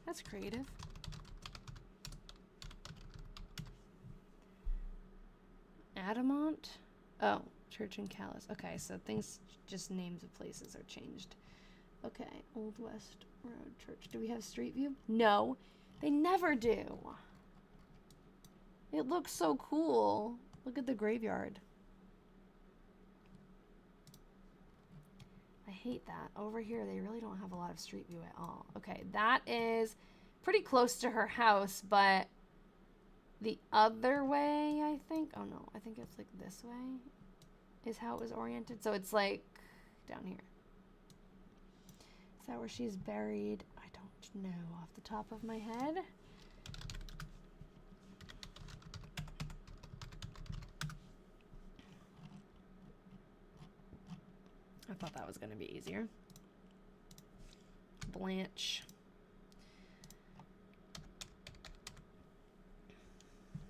[SPEAKER 1] That's creative. Adamant? Oh, church in Calais. Okay, so things, just names of places are changed. Okay, Old West Road Church. Do we have Street View? No, they never do. It looks so cool. Look at the graveyard. I hate that. Over here, they really don't have a lot of Street View at all. Okay, that is pretty close to her house, but the other way, I think. Oh no, I think it's like this way is how it was oriented. So it's like down here. Is that where she's buried? I don't know off the top of my head. I thought that was going to be easier. Blanche.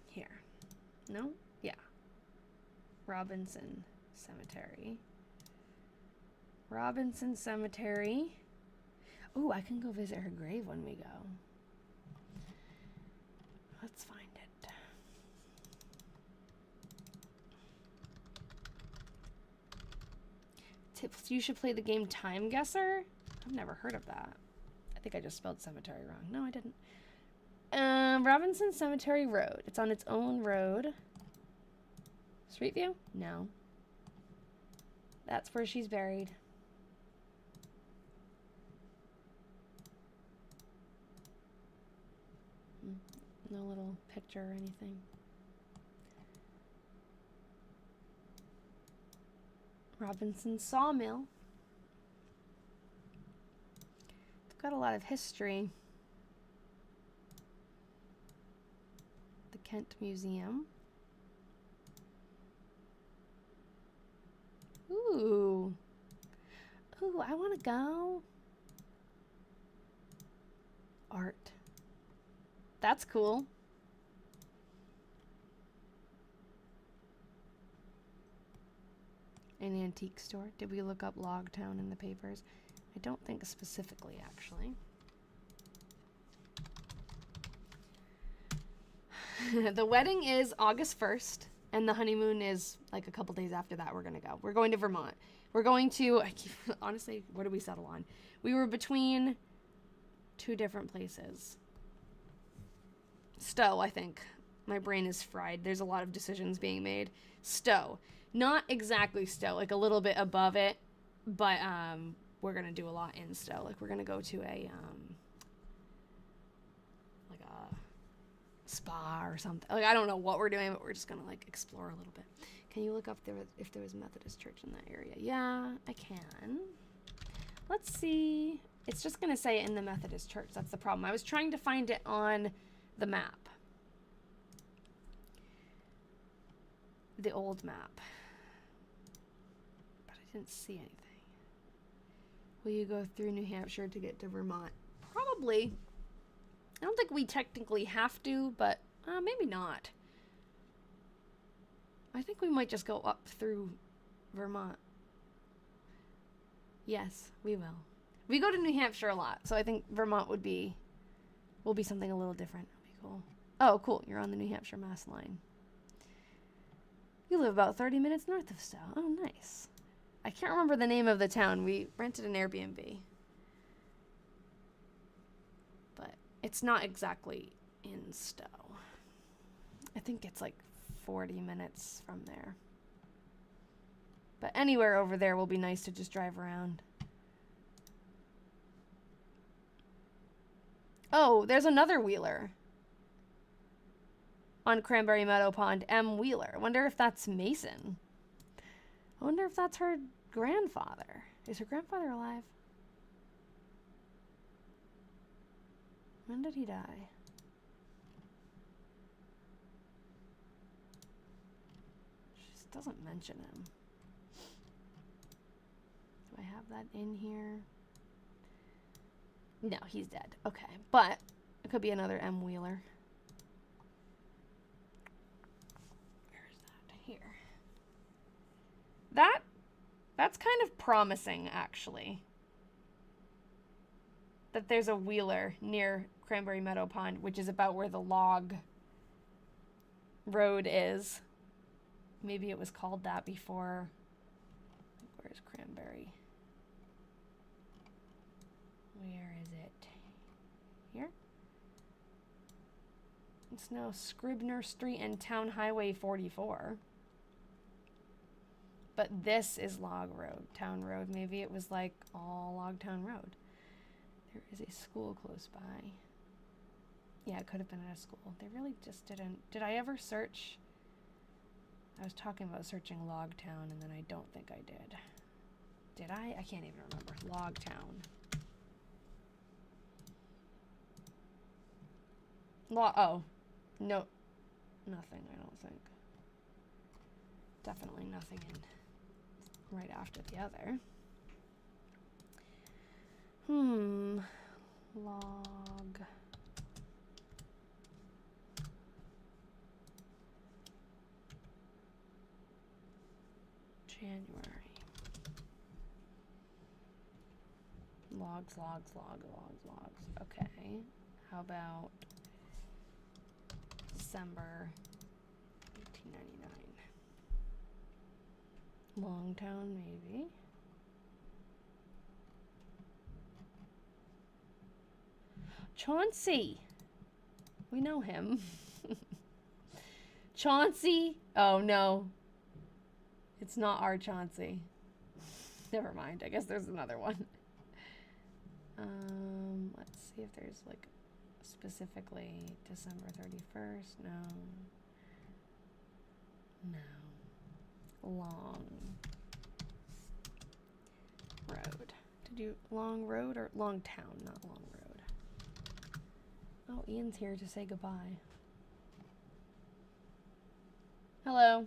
[SPEAKER 1] Here. No? Yeah. Robinson Cemetery. Robinson Cemetery. Oh, I can go visit her grave when we go. Let's find it. Tips, you should play the game Time Guesser? I've never heard of that. I think I just spelled cemetery wrong. No, I didn't. Robinson Cemetery Road. It's on its own road. Street View? No. That's where she's buried. No little picture or anything. Robinson Sawmill. It's got a lot of history. The Kent Museum. Ooh. Ooh, I want to go. Art. That's cool. An antique store. Did we look up Logtown in the papers? I don't think specifically, actually. The wedding is August 1st, and the honeymoon is like a couple days after that. We're going to go. We're going to Vermont. We're going to, honestly, what did we settle on? We were between two different places. Stowe, I think. My brain is fried. There's a lot of decisions being made. Stowe. Not exactly Stowe, like a little bit above it, but we're going to do a lot in Stowe. Like, we're going to go to a, like a spa or something. Like, I don't know what we're doing, but we're just going to, like, explore a little bit. Can you look up if there was Methodist church in that area? Yeah, I can. Let's see. It's just going to say in the Methodist church. That's the problem. I was trying to find it on the map. The old map. didn't see anything. Will you go through New Hampshire to get to Vermont? Probably. I don't think we technically have to, but maybe not. I think we might just go up through Vermont. Yes, we will. We go to New Hampshire a lot, so I think Vermont will be something a little different. It'll be cool. Oh, cool. You're on the New Hampshire Mass line. You live about 30 minutes north of Stowe. Oh, nice. I can't remember the name of the town. We rented an Airbnb. But it's not exactly in Stowe. I think it's like 40 minutes from there. But anywhere over there will be nice to just drive around. Oh, there's another Wheeler. On Cranberry Meadow Pond, M. Wheeler. I wonder if that's Mason. I wonder if that's her grandfather. Is her grandfather alive? When did he die? She just doesn't mention him. Do I have that in here? No, he's dead. Okay, but it could be another M. Wheeler. Here. That's kind of promising, actually. That there's a Wheeler near Cranberry Meadow Pond, which is about where the log road is. Maybe it was called that before. Where's Cranberry? Where is it? Here? It's now Scribner Street and Town Highway 44. But this is Log Road, Town Road. Maybe it was like all Logtown Road. There is a school close by. Yeah, it could have been at a school. They really just didn't. Did I ever search? I was talking about searching Logtown, and then I don't think I did. Did I? I can't even remember. Logtown. Oh. No. Nothing, I don't think. Definitely nothing in right after the other. Log. January. Logs. Okay. How about December 1899? Longtown, maybe. Chauncey. We know him. Chauncey. Oh, no. It's not our Chauncey. Never mind. I guess there's another one. Let's see if there's like specifically December 31st. No. Long road. Did you long road or long town, not long road? Oh, Ian's here to say goodbye. Hello.
[SPEAKER 2] Hello.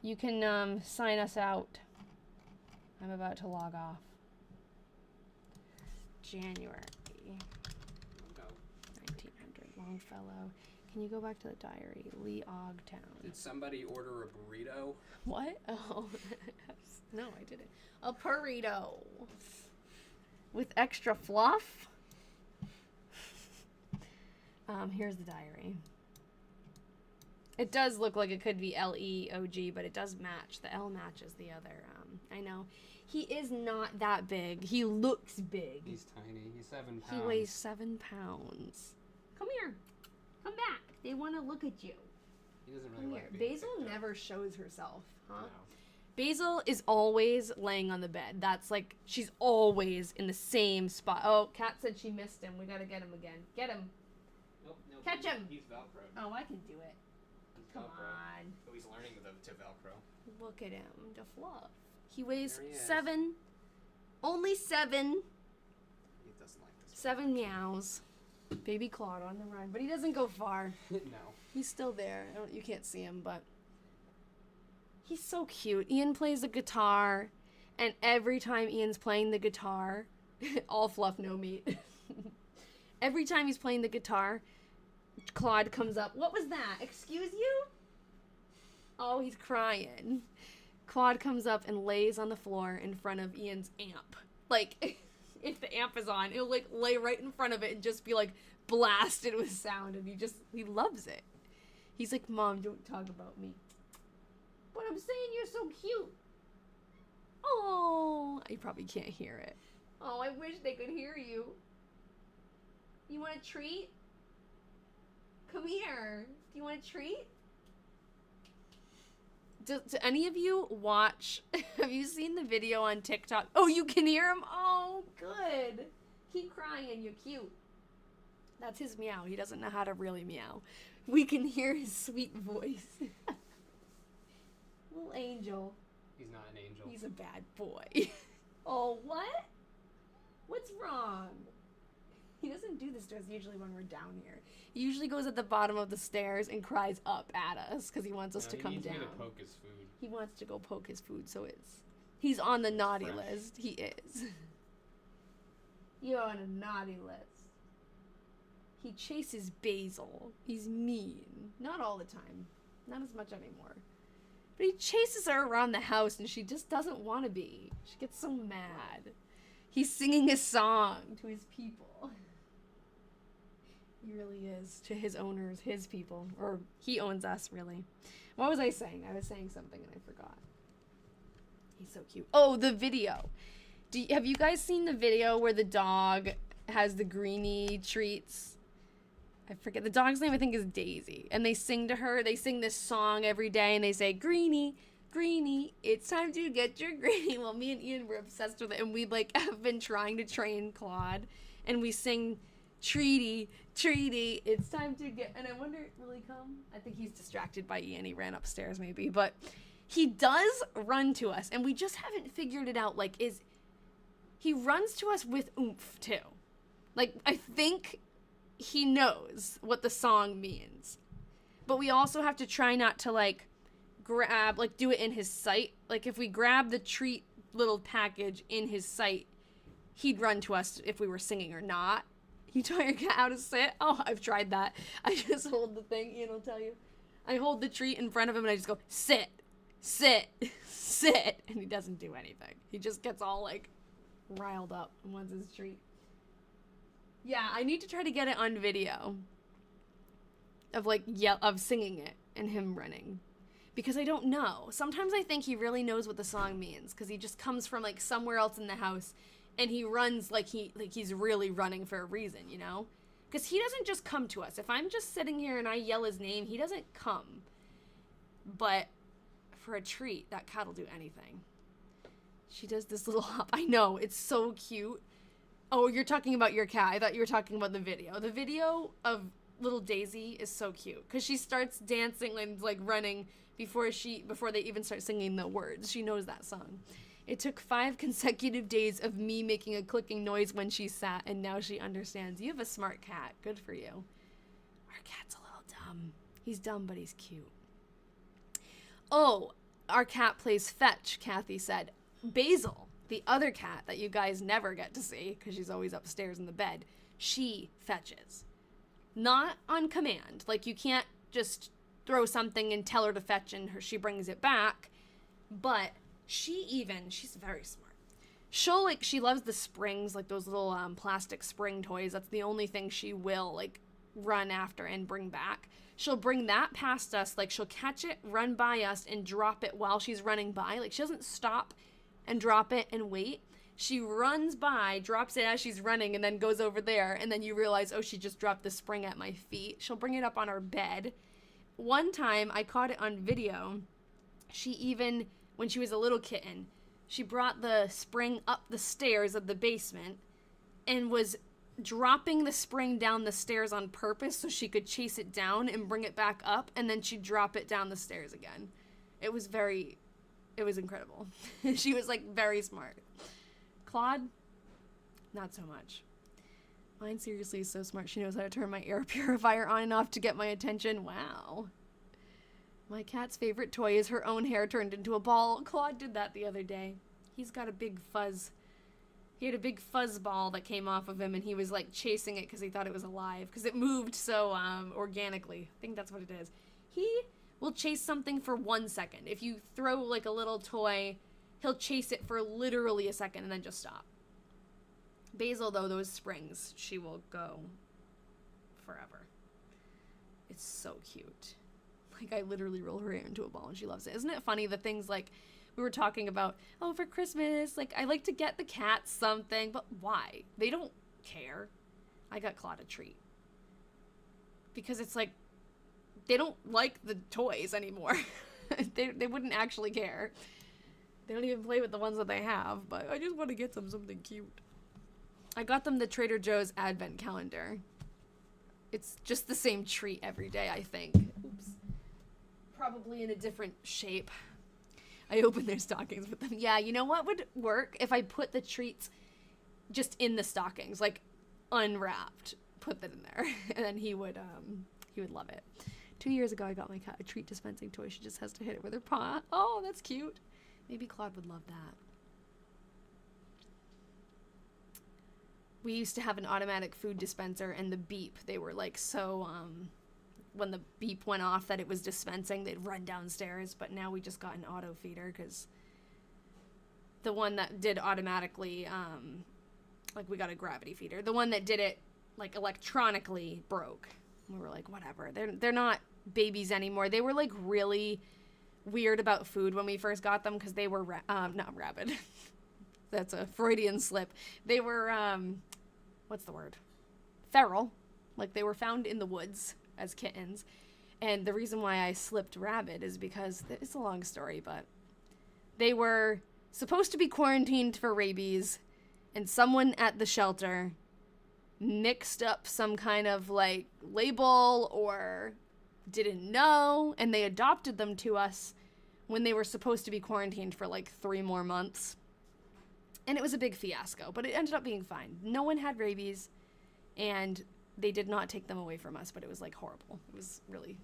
[SPEAKER 1] You can sign us out. I'm about to log off. January.
[SPEAKER 2] Go.
[SPEAKER 1] 1900. Longfellow. Can you go back to the diary? Leogtown.
[SPEAKER 2] Did somebody order a burrito?
[SPEAKER 1] What? Oh. No, I didn't. A burrito. With extra fluff? Here's the diary. It does look like it could be L-E-O-G, but it does match. The L matches the other. I know. He is not that big. He looks big.
[SPEAKER 2] He's tiny. He's 7 pounds.
[SPEAKER 1] He weighs 7 pounds. Come here. Come back. They want to look at you.
[SPEAKER 2] He doesn't really
[SPEAKER 1] Come
[SPEAKER 2] like
[SPEAKER 1] here.
[SPEAKER 2] being
[SPEAKER 1] Basil
[SPEAKER 2] picked up.
[SPEAKER 1] never shows herself, huh?
[SPEAKER 2] No.
[SPEAKER 1] Basil is always laying on the bed. That's like, she's always in the same spot. Oh, Kat said she missed him. We gotta get him again. Get him.
[SPEAKER 2] Nope,
[SPEAKER 1] Catch him.
[SPEAKER 2] He's Velcroed.
[SPEAKER 1] Oh, I can do it.
[SPEAKER 2] He's
[SPEAKER 1] Come
[SPEAKER 2] Velcroed.
[SPEAKER 1] on.
[SPEAKER 2] Oh, he's learning to Velcro.
[SPEAKER 1] Look at him. The fluff. He weighs
[SPEAKER 2] There he is.
[SPEAKER 1] 7. Only 7.
[SPEAKER 2] He doesn't like this
[SPEAKER 1] 7 meows. Baby Claude on the run. But he doesn't go far.
[SPEAKER 2] No.
[SPEAKER 1] He's still there. You can't see him, but He's so cute. Ian plays the guitar, and every time Ian's playing the guitar, all fluff, no meat. Every time he's playing the guitar, Claude comes up. What was that? Excuse you? Oh, he's crying. Claude comes up and lays on the floor in front of Ian's amp. Like, if the amp is on, he'll like lay right in front of it and just be like blasted with sound, and he loves it. He's like, Mom, don't talk about me. But I'm saying you're so cute. Oh, you probably can't hear it. Oh, I wish they could hear you. You want a treat? Come here. Do you want a treat? Do any of you watch? Have you seen the video on TikTok? Oh, you can hear him? Oh, good. Keep crying. You're cute. That's his meow. He doesn't know how to really meow. We can hear his sweet voice. Little angel.
[SPEAKER 2] He's not an angel.
[SPEAKER 1] He's a bad boy. Oh, what? What's wrong? He doesn't do this to us usually when we're down here. He usually goes at the bottom of the stairs and cries up at us because he wants us to come down.
[SPEAKER 2] He needs me to poke his food.
[SPEAKER 1] He wants to go poke his food, so he's on the naughty
[SPEAKER 2] fresh.
[SPEAKER 1] list. He is. You're on a naughty list. He chases Basil. He's mean. Not all the time. Not as much anymore. But he chases her around the house and she just doesn't want to be. She gets so mad. He's singing a song to his people. He really is. To his owners, his people. Or he owns us, really. What was I saying? I was saying something and I forgot. He's so cute. Oh, the video. Have you guys seen the video where the dog has the greenie treats? I forget. The dog's name, I think, is Daisy. And they sing to her. They sing this song every day and they say, Greenie, Greenie, it's time to get your greenie. Well, me and Ian were obsessed with it. And we, like, have been trying to train Claude. And we sing, Treaty, Treaty, it's time to get... And I wonder, will he come? I think he's distracted by Ian. He ran upstairs, maybe. But he does run to us. And we just haven't figured it out. Like, he runs to us with oomph, too. Like, I think he knows what the song means. But we also have to try not to, like, grab, like, do it in his sight. Like, if we grab the treat little package in his sight, he'd run to us if we were singing or not. You taught your cat how to sit? Oh, I've tried that. I just hold the thing, Ian will tell you. I hold the treat in front of him and I just go, sit, sit, sit. And he doesn't do anything. He just gets all, like, riled up and wants his treat. Yeah, I need to try to get it on video of, like, of singing it and him running. Because I don't know. Sometimes I think he really knows what the song means because he just comes from, like, somewhere else in the house and he runs like he's really running for a reason, you know? Because he doesn't just come to us. If I'm just sitting here and I yell his name, he doesn't come. But for a treat, that cat will do anything. She does this little hop. I know, it's so cute. Oh, you're talking about your cat. I thought you were talking about the video. The video of little Daisy is so cute because she starts dancing and, like, running before they even start singing the words. She knows that song. It took 5 consecutive days of me making a clicking noise when she sat, and now she understands. You have a smart cat. Good for you. Our cat's a little dumb. He's dumb, but he's cute. Oh, our cat plays fetch, Kathy said. Basil, the other cat that you guys never get to see because she's always upstairs in the bed, she fetches. Not on command. Like, you can't just throw something and tell her to fetch and she brings it back. But she's very smart. She loves the springs, like those little plastic spring toys. That's the only thing she will, like, run after and bring back. She'll bring that past us. Like, she'll catch it, run by us, and drop it while she's running by. Like, she doesn't stop and drop it and wait. She runs by, drops it as she's running, and then goes over there, and then you realize, oh, she just dropped the spring at my feet. She'll bring it up on our bed. One time, I caught it on video. She even, when she was a little kitten, she brought the spring up the stairs of the basement and was dropping the spring down the stairs on purpose so she could chase it down and bring it back up, and then she'd drop it down the stairs again. It was incredible. She was, like, very smart. Claude, not so much. Mine seriously is so smart. She knows how to turn my air purifier on and off to get my attention. Wow. My cat's favorite toy is her own hair turned into a ball. Claude did that the other day. He's got a big fuzz. He had a big fuzz ball that came off of him, and he was like chasing it because he thought it was alive because it moved so organically. I think that's what it is. He will chase something for 1 second. If you throw like a little toy, he'll chase it for literally a second and then just stop. Basil, though, those springs, she will go forever. It's so cute. Like, I literally roll her hair into a ball and she loves it. Isn't it funny the things like we were talking about, oh, for Christmas, like, I like to get the cats something, but why? They don't care. I got Claude a treat. Because it's like, they don't like the toys anymore. they wouldn't actually care. They don't even play with the ones that they have, but I just want to get them something cute. I got them the Trader Joe's Advent calendar. It's just the same treat every day, I think. Oops. Probably in a different shape. I opened their stockings with them. Yeah, you know what would work? If I put the treats just in the stockings, like unwrapped, put them in there, and then he would love it. 2 years ago, I got my cat a treat dispensing toy. She just has to hit it with her paw. Oh, that's cute. Maybe Claude would love that. We used to have an automatic food dispenser, and the beep, they were like so, when the beep went off that it was dispensing, they'd run downstairs, but now we just got an auto feeder, because the one that did automatically, like, we got a gravity feeder. The one that did it, like, electronically broke. We were like, whatever. They're not babies anymore. They were, like, really weird about food when we first got them, because they were, not rabid. That's a Freudian slip. They were, what's the word? Feral. Like, they were found in the woods as kittens. And the reason why I slipped rabid is because, it's a long story, but they were supposed to be quarantined for rabies, and someone at the shelter mixed up some kind of, like, label or didn't know, and they adopted them to us when they were supposed to be quarantined for, like, 3 more months. And it was a big fiasco, but it ended up being fine. No one had rabies, and they did not take them away from us, but it was, like, horrible. It was really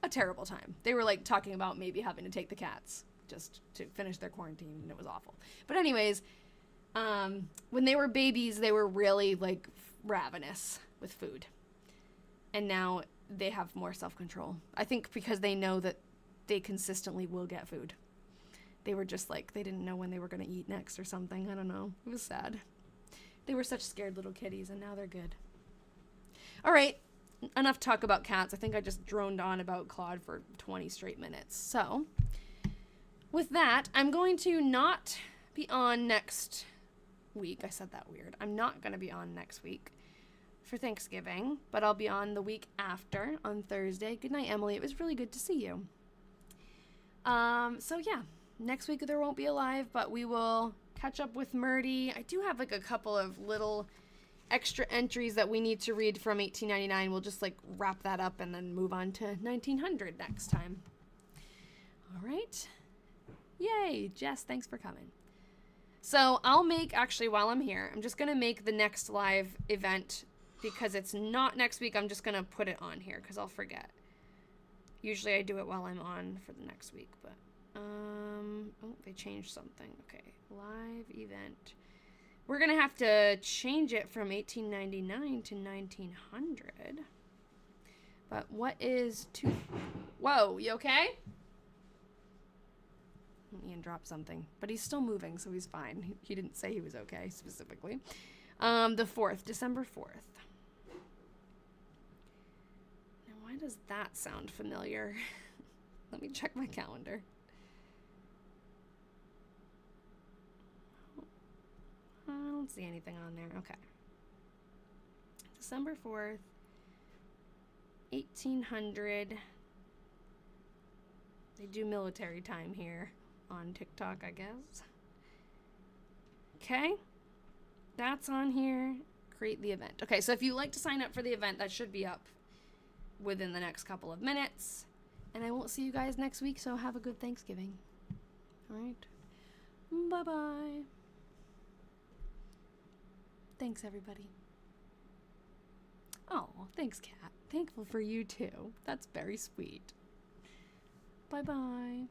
[SPEAKER 1] a terrible time. They were, like, talking about maybe having to take the cats just to finish their quarantine, and it was awful. But anyways, when they were babies, they were really, like, ravenous with food. And now they have more self-control. I think because they know that they consistently will get food. They were just like, they didn't know when they were going to eat next or something. I don't know. It was sad. They were such scared little kitties, and now they're good. All right. Enough talk about cats. I think I just droned on about Claude for 20 straight minutes. So, with that, I'm going to not be on next week. I said that weird. I'm not going to be on next week for Thanksgiving, but I'll be on the week after on Thursday. Good night, Emily. It was really good to see you. So yeah. Next week there won't be a live, but we will catch up with Myrtie. I do have like a couple of little extra entries that we need to read from 1899. We'll just like wrap that up and then move on to 1900 next time. All right. Yay, Jess, thanks for coming. So I'll make, actually while I'm here, I'm just going to make the next live event because it's not next week. I'm just going to put it on here because I'll forget. Usually I do it while I'm on for the next week, but oh, they changed something. Okay, live event. We're gonna have to change it from 1899 to 1900. But what is two? Whoa, you okay? Ian dropped something, but he's still moving, so he's fine. He didn't say he was okay specifically. The 4th, December 4th. Now, why does that sound familiar? Let me check my calendar. I don't see anything on there. Okay. December 4th, 1800. They do military time here on TikTok, I guess. Okay. That's on here. Create the event. Okay, so if you'd like to sign up for the event, that should be up within the next couple of minutes. And I won't see you guys next week, so have a good Thanksgiving. All right. Bye-bye. Thanks, everybody. Oh, thanks, Kat. Thankful for you, too. That's very sweet. Bye bye.